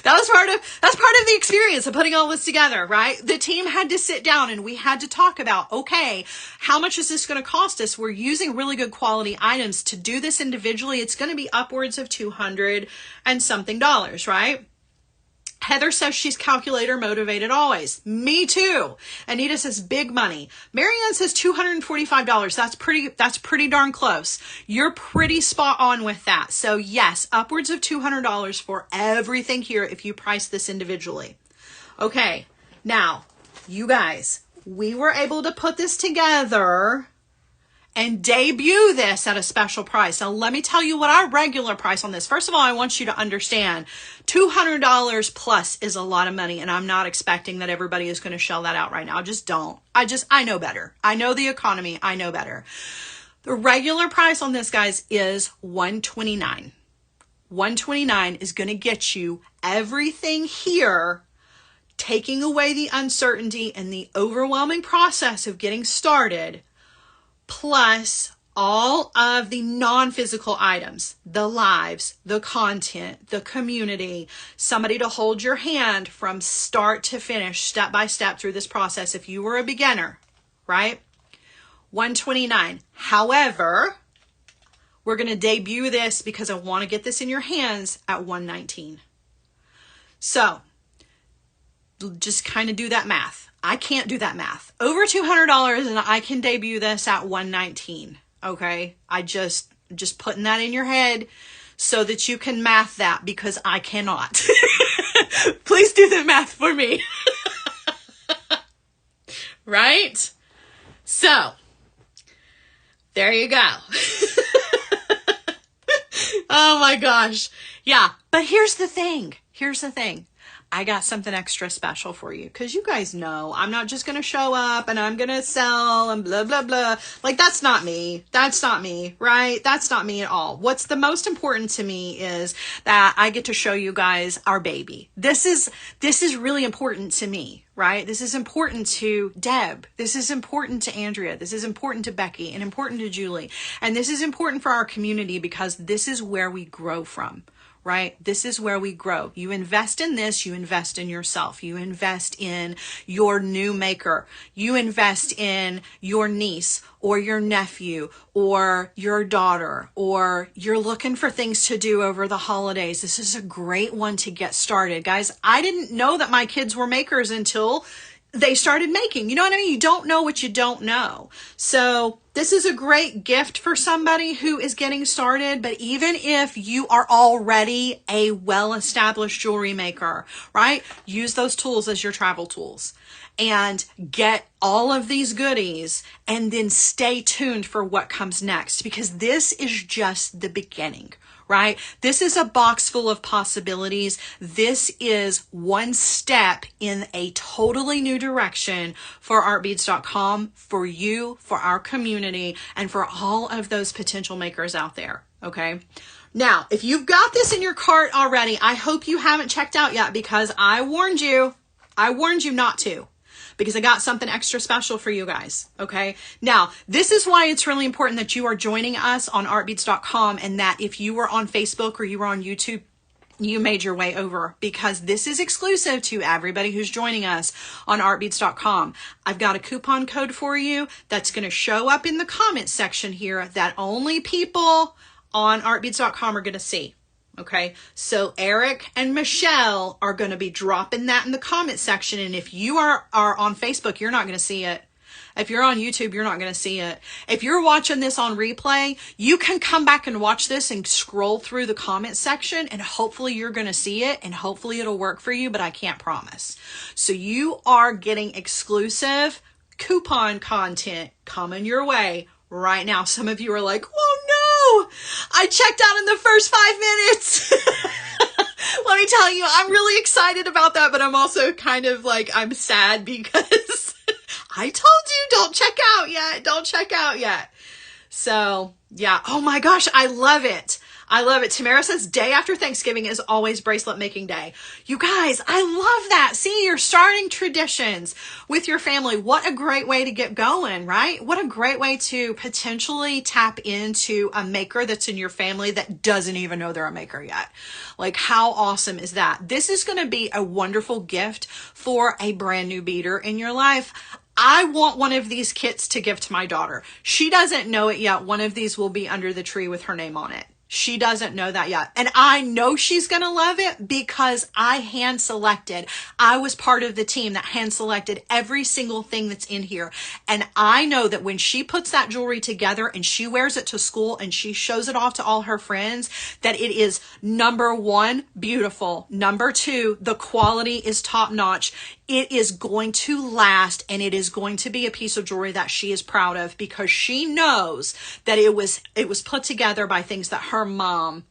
That's part of the experience of putting all this together, right? The team had to sit down and we had to talk about, okay, how much is this going to cost us? We're using really good quality items. To do this individually, it's going to be upwards of $200 and something, right? Heather says she's calculator motivated always. Me too. Anita says big money. Marianne says $245. That's pretty darn close. You're pretty spot on with that. So yes, upwards of $200 for everything here if you price this individually. Okay, now you guys, we were able to put this together and debut this at a special price. Now, let me tell you what our regular price on this. First of all, I want you to understand $200 plus is a lot of money, and I'm not expecting that everybody is going to shell that out right now. Just don't. I know better. I know the economy. I know better. The regular price on this, guys, is $129. $129 is going to get you everything here, taking away the uncertainty and the overwhelming process of getting started, plus all of the non-physical items, the lives, the content, the community, somebody to hold your hand from start to finish, step by step through this process. If you were a beginner, right? $129. However, we're going to debut this because I want to get this in your hands at $119. So just kind of do that math. I can't do that math. Over $200 and I can debut this at $119. Okay. I just putting that in your head so that you can math that, because I cannot. Please do the math for me. Right? So there you go. Oh my gosh. Yeah. But here's the thing. I got something extra special for you, because you guys know I'm not just going to show up and I'm going to sell and blah, blah, blah. Like, that's not me. That's not me, right? That's not me at all. What's the most important to me is that I get to show you guys our baby. This is really important to me, right? This is important to Deb. This is important to Andrea. This is important to Becky and important to Julie. And this is important for our community, because this is where we grow from. Right? This is where we grow. You invest in this, you invest in yourself. You invest in your new maker. You invest in your niece or your nephew or your daughter, or you're looking for things to do over the holidays. This is a great one to get started. Guys, I didn't know that my kids were makers until they started making. You know what I mean? You don't know what you don't know. So this is a great gift for somebody who is getting started. But even if you are already a well-established jewelry maker, right? Use those tools as your travel tools and get all of these goodies, and then stay tuned for what comes next, because this is just the beginning. Right? This is a box full of possibilities. This is one step in a totally new direction for artbeads.com, for you, for our community, and for all of those potential makers out there. Okay. Now, if you've got this in your cart already, I hope you haven't checked out yet, because I warned you not to. Because I got something extra special for you guys. Okay. Now, this is why it's really important that you are joining us on artbeads.com, and that if you were on Facebook or you were on YouTube, you made your way over, because this is exclusive to everybody who's joining us on artbeads.com. I've got a coupon code for you that's going to show up in the comment section here that only people on artbeads.com are going to see. Okay, so Eric and Michelle are going to be dropping that in the comment section. And if you are on Facebook, you're not going to see it. If you're on YouTube, you're not going to see it. If you're watching this on replay, you can come back and watch this and scroll through the comment section, and hopefully you're going to see it, and hopefully it'll work for you, but I can't promise. So you are getting exclusive coupon content coming your way right now. Some of you are like, oh no, I checked out in the first 5 minutes. Let me tell you, I'm really excited about that, but I'm also kind of like, I'm sad because I told you, don't check out yet. So yeah. Oh my gosh. I love it. Tamara says day after Thanksgiving is always bracelet making day. You guys, I love that. See, you're starting traditions with your family. What a great way to get going, right? What a great way to potentially tap into a maker that's in your family that doesn't even know they're a maker yet. Like, how awesome is that? This is going to be a wonderful gift for a brand new beader in your life. I want one of these kits to give to my daughter. She doesn't know it yet. One of these will be under the tree with her name on it. She doesn't know that yet. And I know she's going to love it because I hand selected. I was part of the team that hand selected every single thing that's in here. And I know that when she puts that jewelry together and she wears it to school and she shows it off to all her friends, that it is number one, beautiful. Number two, the quality is top notch. It is going to last, and it is going to be a piece of jewelry that she is proud of, because she knows that it was put together by things that her mom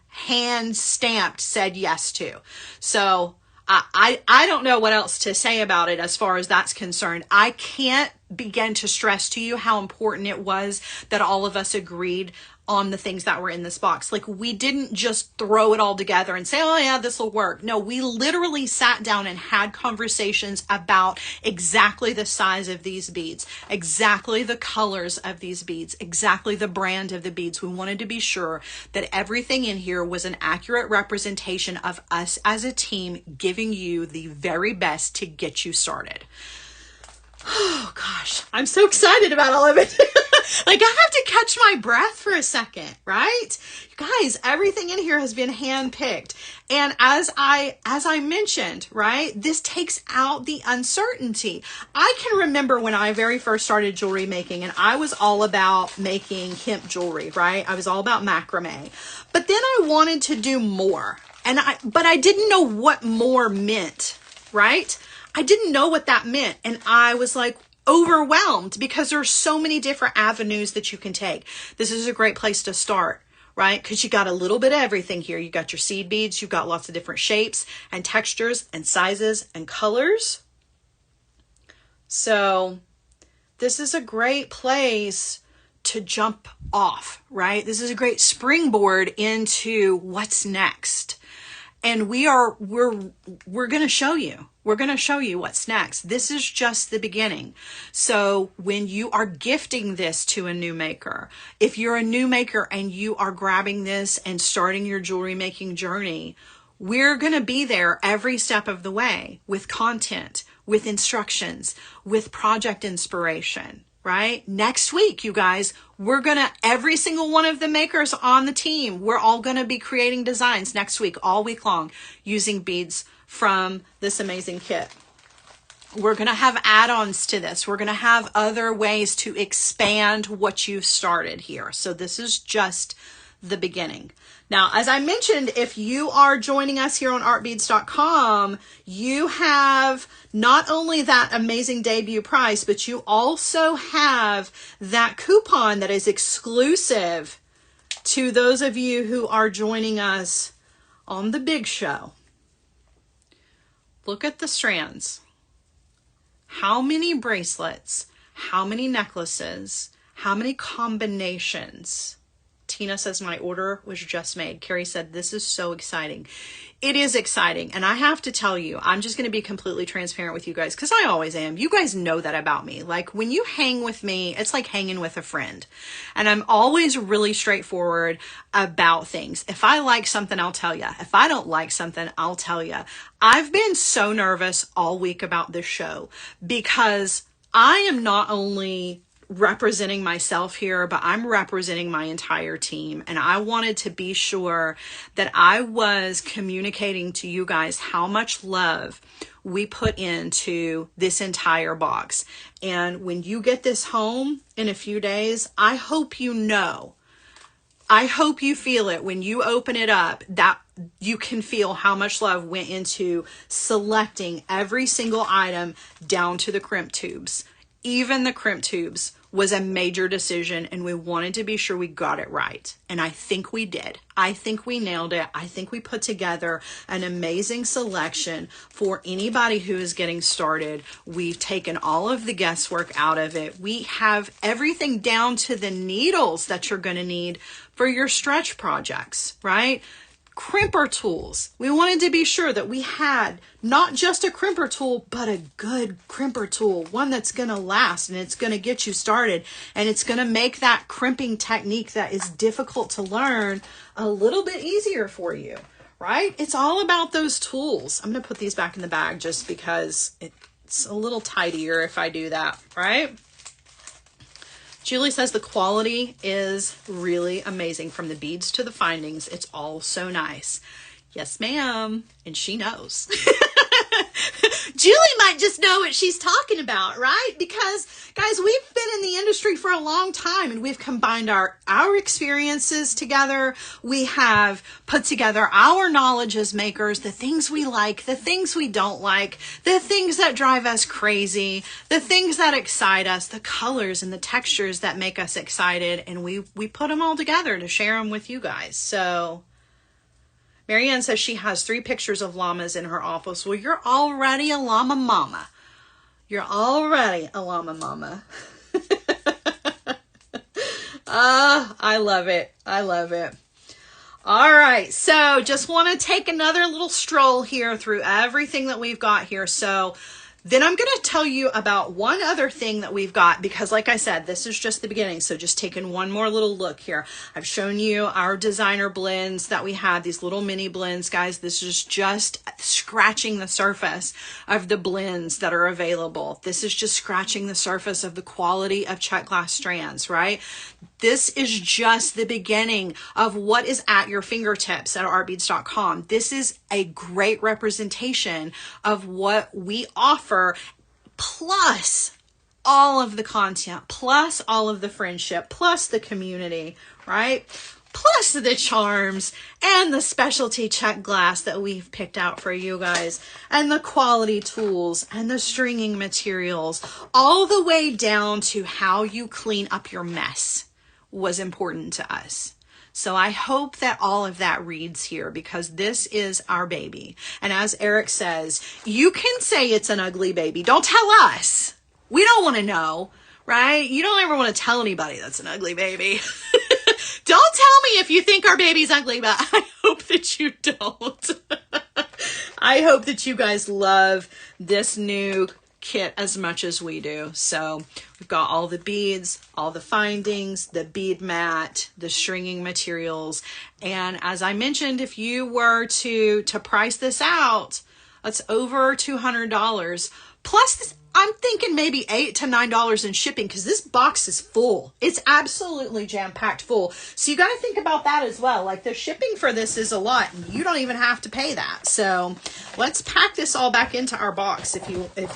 hand stamped said yes to. So I don't know what else to say about it as far as that's concerned. I can't begin to stress to you how important it was that all of us agreed on the things that were in this box. Like, we didn't just throw it all together and say, oh yeah, this will work. No, we literally sat down and had conversations about exactly the size of these beads, exactly the colors of these beads, exactly the brand of the beads. We wanted to be sure that everything in here was an accurate representation of us as a team, giving you the very best to get you started. Oh gosh, I'm so excited about all of it. Like, I have to catch my breath for a second, right? You guys, everything in here has been handpicked. And as I mentioned, right, this takes out the uncertainty. I can remember when I very first started jewelry making, and I was all about making hemp jewelry, right? I was all about macrame. But then I wanted to do more. But I didn't know what more meant, right? I didn't know what that meant. And I was like overwhelmed because there's so many different avenues that you can take. This is a great place to start, right? Because you got a little bit of everything here. You got your seed beads. You've got lots of different shapes and textures and sizes and colors. So this is a great place to jump off, right? This is a great springboard into what's next. And we're going to show you. We're going to show you what's next. This is just the beginning. So when you are gifting this to a new maker, if you're a new maker and you are grabbing this and starting your jewelry making journey, we're going to be there every step of the way with content, with instructions, with project inspiration. Right? Next week, you guys, every single one of the makers on the team, we're all going to be creating designs next week, all week long, using beads from this amazing kit. We're going to have add-ons to this. We're going to have other ways to expand what you've started here. So this is just the beginning. Now, as I mentioned, if you are joining us here on artbeads.com, you have not only that amazing debut price, but you also have that coupon that is exclusive to those of you who are joining us on the big show. Look at the strands. How many bracelets? How many necklaces? How many combinations? Tina says, my order was just made. Carrie said, this is so exciting. It is exciting. And I have to tell you, I'm just going to be completely transparent with you guys because I always am. You guys know that about me. Like when you hang with me, it's like hanging with a friend. And I'm always really straightforward about things. If I like something, I'll tell you. If I don't like something, I'll tell you. I've been so nervous all week about this show because I am not only representing myself here, but I'm representing my entire team. And I wanted to be sure that I was communicating to you guys how much love we put into this entire box. And when you get this home in a few days, I hope you know, I hope you feel it when you open it up, that you can feel how much love went into selecting every single item down to the crimp tubes. Even the crimp tubes was a major decision, and we wanted to be sure we got it right. And I think we did. I think we nailed it. I think we put together an amazing selection for anybody who is getting started. We've taken all of the guesswork out of it. We have everything down to the needles that you're going to need for your stretch projects, right? Crimper tools. We wanted to be sure that we had not just a crimper tool, but a good crimper tool, one that's going to last and it's going to get you started and it's going to make that crimping technique that is difficult to learn a little bit easier for you, right? It's all about those tools. I'm going to put these back in the bag just because it's a little tidier if I do that, right? Julie says the quality is really amazing from the beads to the findings. It's all so nice. Yes, ma'am. And she knows. Julie might just know what she's talking about, right? Because, guys, we've been in the industry for a long time and we've combined our experiences together. We have put together our knowledge as makers, the things we like, the things we don't like, the things that drive us crazy, the things that excite us, the colors and the textures that make us excited. And we put them all together to share them with you guys. So Marianne says she has 3 pictures of llamas in her office. Well, you're already a llama mama. You're already a llama mama. I love it. I love it. All right. So just want to take another little stroll here through everything that we've got here. So Then I'm going to tell you about one other thing that we've got, because like I said, this is just the beginning. So just taking one more little look here. I've shown you our designer blends that we have, these little mini blends, guys. This is just scratching the surface of the blends that are available. This is just scratching the surface of the quality of check glass strands, right? This is just the beginning of what is at your fingertips at artbeads.com. This is a great representation of what we offer, plus all of the content, plus all of the friendship, plus the community, right? Plus the charms and the specialty check glass that we've picked out for you guys, and the quality tools and the stringing materials, all the way down to how you clean up your mess was important to us. So I hope that all of that reads here, because this is our baby. And as Eric says, you can say it's an ugly baby. Don't tell us. We don't want to know, right? You don't ever want to tell anybody that's an ugly baby. Don't tell me if you think our baby's ugly, but I hope that you don't. I hope that you guys love this new kit as much as we do. So we've got all the beads, all the findings, the bead mat, the stringing materials. And as I mentioned, if you were to price this out, that's over $200. Plus this, I'm thinking maybe $8 to $9 in shipping, because this box is full. It's absolutely jam-packed full. So you got to think about that as well. Like, the shipping for this is a lot, and you don't even have to pay that. So let's pack this all back into our box if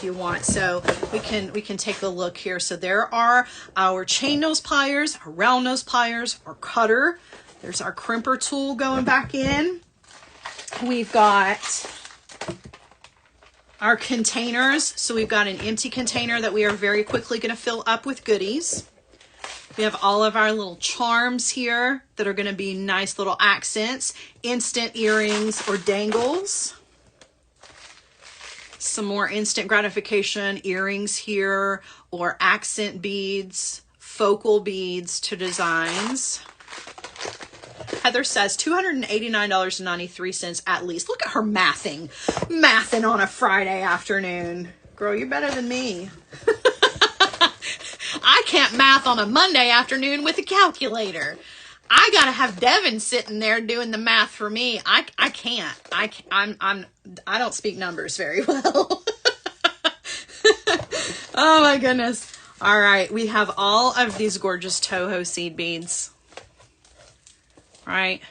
you want. So we can take a look here. So there are our chain nose pliers, our round nose pliers, our cutter. There's our crimper tool going back in. We've got our containers. So we've got an empty container that we are very quickly going to fill up with goodies. We have all of our little charms here that are going to be nice little accents, instant earrings or dangles. Some more instant gratification earrings here, or accent beads, focal beads to designs. Heather says $289.93 at least. Look at her mathing on a Friday afternoon. Girl, you're better than me. I can't math on a Monday afternoon with a calculator. I gotta have Devin sitting there doing the math for me. I can't. I don't speak numbers very well. Oh my goodness. All right, we have all of these gorgeous Toho seed beads. Right?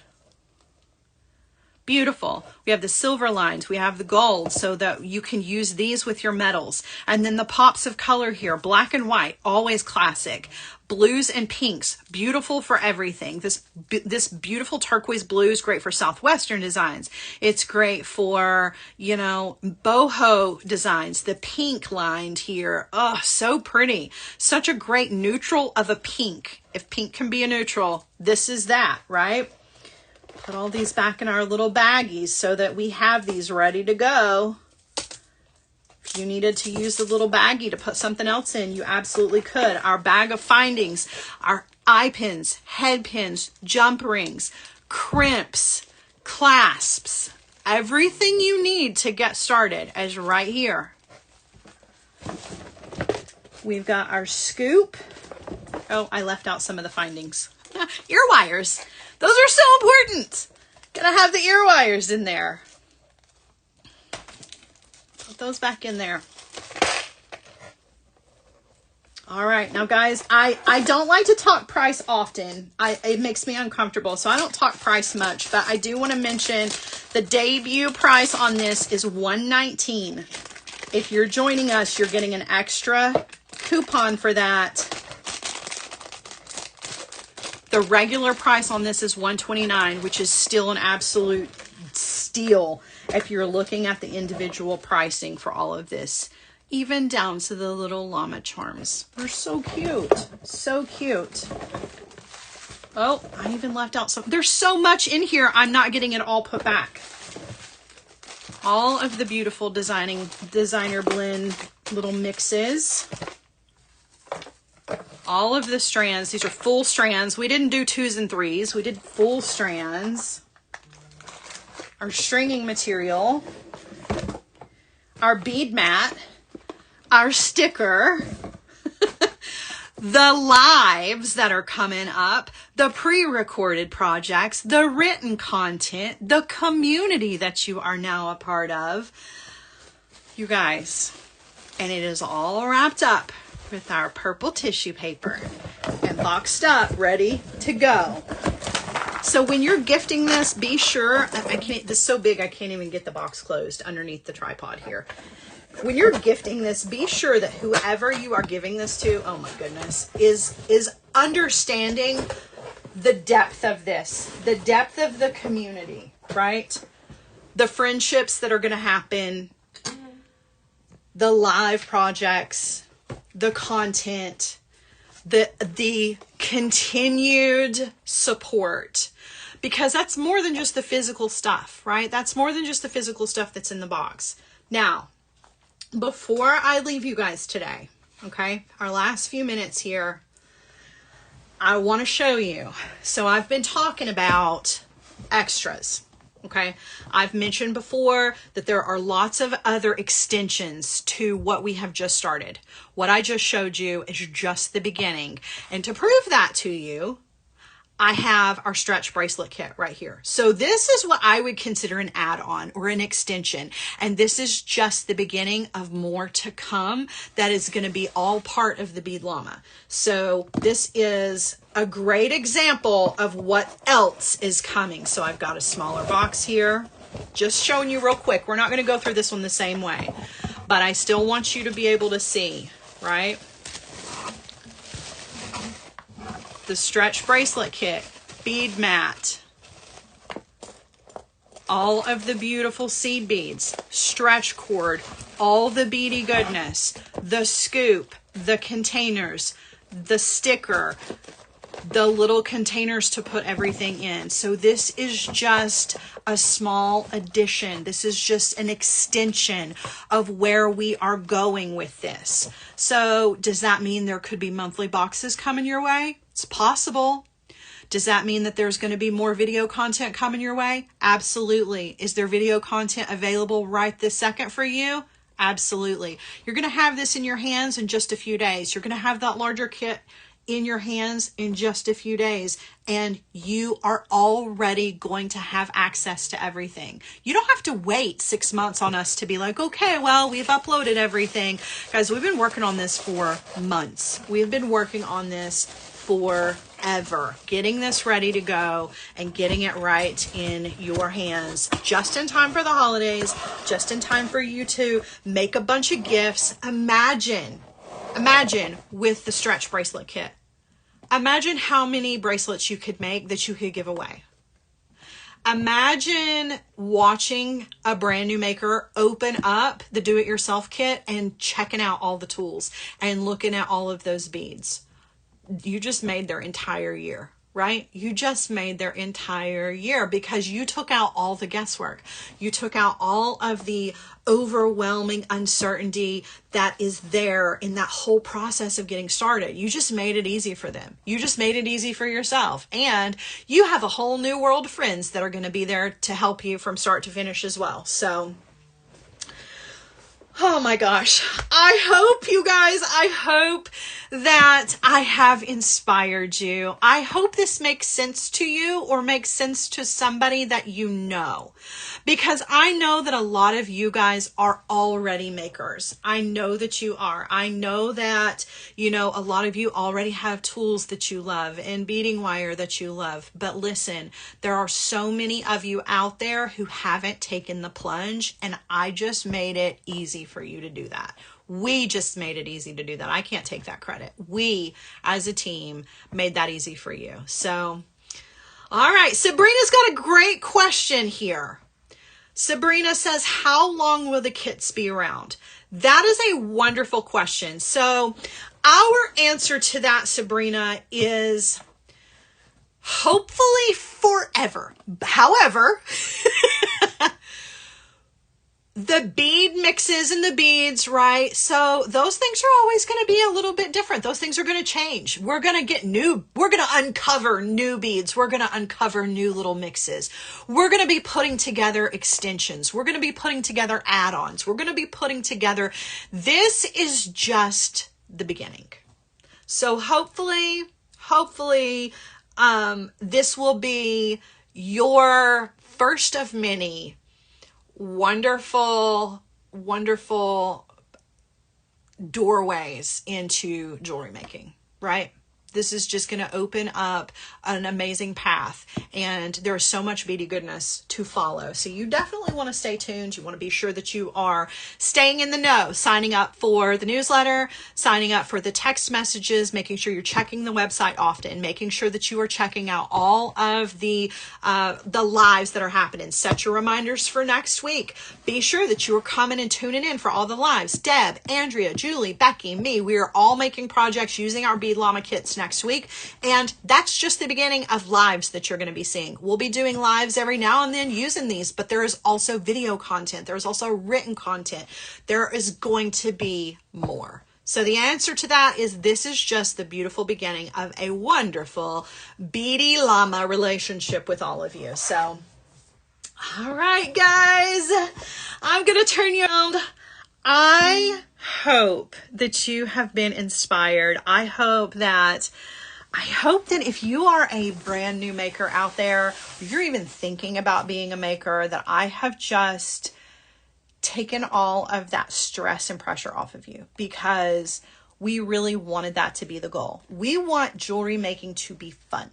Beautiful. We have the silver lines. We have the gold, so that you can use these with your metals. And then the pops of color here, black and white, always classic. Blues and pinks, beautiful for everything. This beautiful turquoise blue is great for Southwestern designs. It's great for, you know, boho designs. The pink lined here, oh, so pretty. Such a great neutral of a pink. If pink can be a neutral, this is that, right? Put all these back in our little baggies so that we have these ready to go. If you needed to use the little baggie to put something else in, you absolutely could. Our bag of findings, our eye pins, head pins, jump rings, crimps, clasps, everything you need to get started is right here. We've got our scoop. Oh, I left out some of the findings. Ear wires. Those are so important. Gotta have the ear wires in there. Put those back in there. All right, now guys, I don't like to talk price often. It makes me uncomfortable, so I don't talk price much, but I do want to mention the debut price on this is $119. If you're joining us, you're getting an extra coupon for that. The regular price on this is $129, which is still an absolute steal if you're looking at the individual pricing for all of this, even down to the little llama charms. They're so cute. So cute. Oh, I even left out some. There's so much in here, I'm not getting it all put back. All of the beautiful designer blend little mixes. All of the strands, these are full strands. We didn't do 2s and 3s. We did full strands. Our stringing material. Our bead mat. our sticker, the lives that are coming up, the pre-recorded projects, the written content, the community that you are now a part of. You guys, and it is all wrapped up with our purple tissue paper and boxed up, ready to go. So when you're gifting this, be sure, this is so big I can't even get the box closed underneath the tripod here. When you're gifting this, be sure that whoever you are giving this to, oh my goodness, is understanding the depth of this, the depth of the community, right? The friendships that are going to happen, the live projects, the content, the continued support, because that's more than just the physical stuff, right? That's more than just the physical stuff that's in the box. Now, before I leave you guys today, okay, our last few minutes here, I want to show you. So I've been talking about extras. Okay, I've mentioned before that there are lots of other extensions to what we have just started. What I just showed you is just the beginning. And to prove that to you, I have our stretch bracelet kit right here. So this is what I would consider an add-on or an extension. And this is just the beginning of more to come that is going to be all part of the Bead Llama. So this is a great example of what else is coming. So I've got a smaller box here, just showing you real quick. We're not going to go through this one the same way, but I still want you to be able to see, right? The stretch bracelet kit, bead mat, all of the beautiful seed beads, stretch cord, all the beady goodness, the scoop, the containers, the sticker, the little containers to put everything in. So this is just a small addition. This is just an extension of where we are going with this. So does that mean there could be monthly boxes coming your way? It's possible. Does that mean that there's going to be more video content coming your way? Absolutely. Is there video content available right this second for you? Absolutely. You're going to have this in your hands in just a few days. You're going to have that larger kit in your hands in just a few days, and you are already going to have access to everything. You don't have to wait 6 months on us to be like, okay, well, we've uploaded everything. Guys, we've been working on this for months. We've been working on this forever, getting this ready to go and getting it right in your hands, just in time for the holidays, just in time for you to make a bunch of gifts. Imagine with the stretch bracelet kit. Imagine how many bracelets you could make that you could give away. Imagine watching a brand new maker open up the do-it-yourself kit and checking out all the tools and looking at all of those beads. You just made their entire year, right? You just made their entire year because you took out all the guesswork. You took out all of the overwhelming uncertainty that is there in that whole process of getting started. You just made it easy for them. You just made it easy for yourself. And you have a whole new world of friends that are going to be there to help you from start to finish as well. So, oh my gosh. I hope that I have inspired you. I hope this makes sense to you or makes sense to somebody that you know. Because I know that a lot of you guys are already makers. I know that you are. I know that, a lot of you already have tools that you love and beading wire that you love. But listen, there are so many of you out there who haven't taken the plunge, and I just made it easy for you to do that. We just made it easy to do that. I can't take that credit. We, as a team, made that easy for you. So, all right. Sabrina's got a great question here. Sabrina says, how long will the kits be around? That is a wonderful question. So, our answer to that, Sabrina, is hopefully forever. However, the bead mixes and the beads, right? So those things are always going to be a little bit different. Those things are going to change. We're going to uncover new beads. We're going to uncover new little mixes. We're going to be putting together extensions. We're going to be putting together add-ons. We're going to be putting together. This is just the beginning. So hopefully, this will be your first of many wonderful doorways into jewelry making, right? This is just going to open up an amazing path, and there's so much beady goodness to follow. So you definitely want to stay tuned. You want to be sure that you are staying in the know, signing up for the newsletter, signing up for the text messages, making sure you're checking the website often, making sure that you are checking out all of the lives that are happening. Set your reminders for next week. Be sure that you are coming and tuning in for all the lives. Deb, Andrea, Julie, Becky, me, we are all making projects using our Bead Llama kits next week, and that's just the beginning of lives that you're going to be seeing. We'll be doing lives every now and then using these, but there is also video content. There's also written content. There is going to be more. So the answer to that is this is just the beautiful beginning of a wonderful Beady Llama relationship with all of you. So, all right, guys, I'm going to turn you around. I hope that you have been inspired. I hope that if you are a brand new maker out there, or you're even thinking about being a maker, that I have just taken all of that stress and pressure off of you, because we really wanted that to be the goal. We want jewelry making to be fun.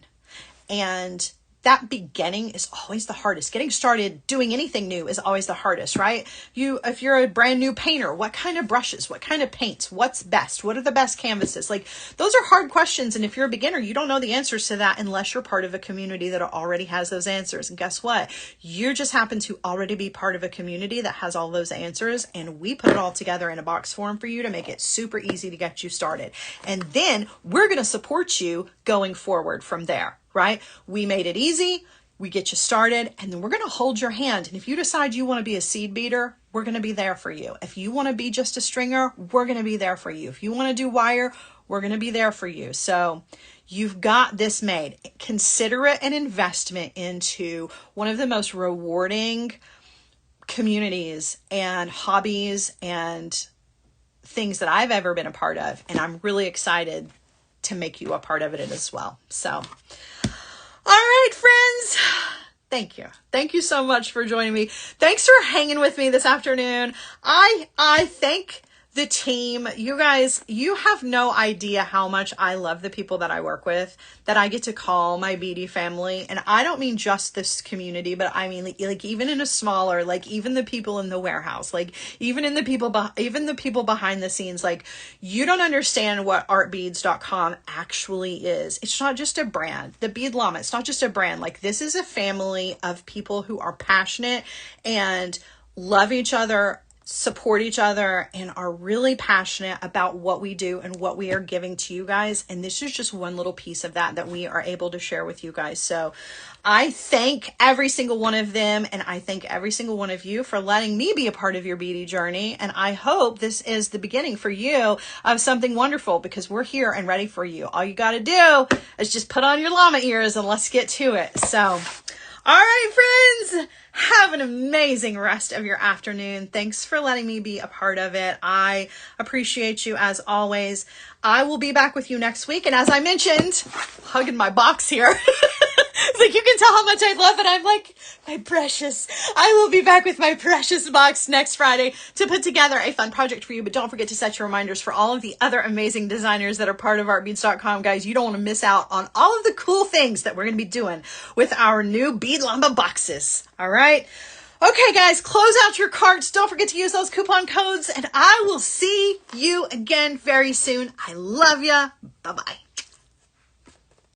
And that beginning is always the hardest. Getting started doing anything new is always the hardest, right? If you're a brand new painter, what kind of brushes, what kind of paints, what's best? What are the best canvases? Like, those are hard questions. And if you're a beginner, you don't know the answers to that unless you're part of a community that already has those answers. And guess what? You just happen to already be part of a community that has all those answers. And we put it all together in a box form for you to make it super easy to get you started. And then we're going to support you going forward from there. Right? We made it easy. We get you started, and then we're going to hold your hand. And if you decide you want to be a seed beater, we're going to be there for you. If you want to be just a stringer, we're going to be there for you. If you want to do wire, we're going to be there for you. So you've got this made. Consider it an investment into one of the most rewarding communities and hobbies and things that I've ever been a part of. And I'm really excited to make you a part of it as well. So, all right, friends. Thank you. Thank you so much for joining me. Thanks for hanging with me this afternoon. I thank the team. You guys, you have no idea how much I love the people that I work with, that I get to call my beady family. And I don't mean just this community, but I mean like even in a smaller, like even the people in the warehouse, like even the people behind the scenes. Like, you don't understand what artbeads.com actually is. It's not just a brand. The Bead Llama, it's not just a brand. Like, this is a family of people who are passionate and love each other, support each other, and are really passionate about what we do and what we are giving to you guys. And this is just one little piece of that we are able to share with you guys. So I thank every single one of them, and I thank every single one of you for letting me be a part of your beady journey. And I hope this is the beginning for you of something wonderful, because we're here and ready for you. All you got to do is just put on your llama ears and let's get to it. So, all right, friends, have an amazing rest of your afternoon. Thanks for letting me be a part of it. I appreciate you as always. I will be back with you next week. And as I mentioned, hugging my box here. It's like, you can tell how much I love it. I'm like, my precious. I will be back with my precious box next Friday to put together a fun project for you. But don't forget to set your reminders for all of the other amazing designers that are part of artbeads.com, guys. You don't want to miss out on all of the cool things that we're going to be doing with our new Bead Llama boxes. All right. Okay, guys, close out your carts. Don't forget to use those coupon codes, and I will see you again very soon. I love ya. Bye-bye.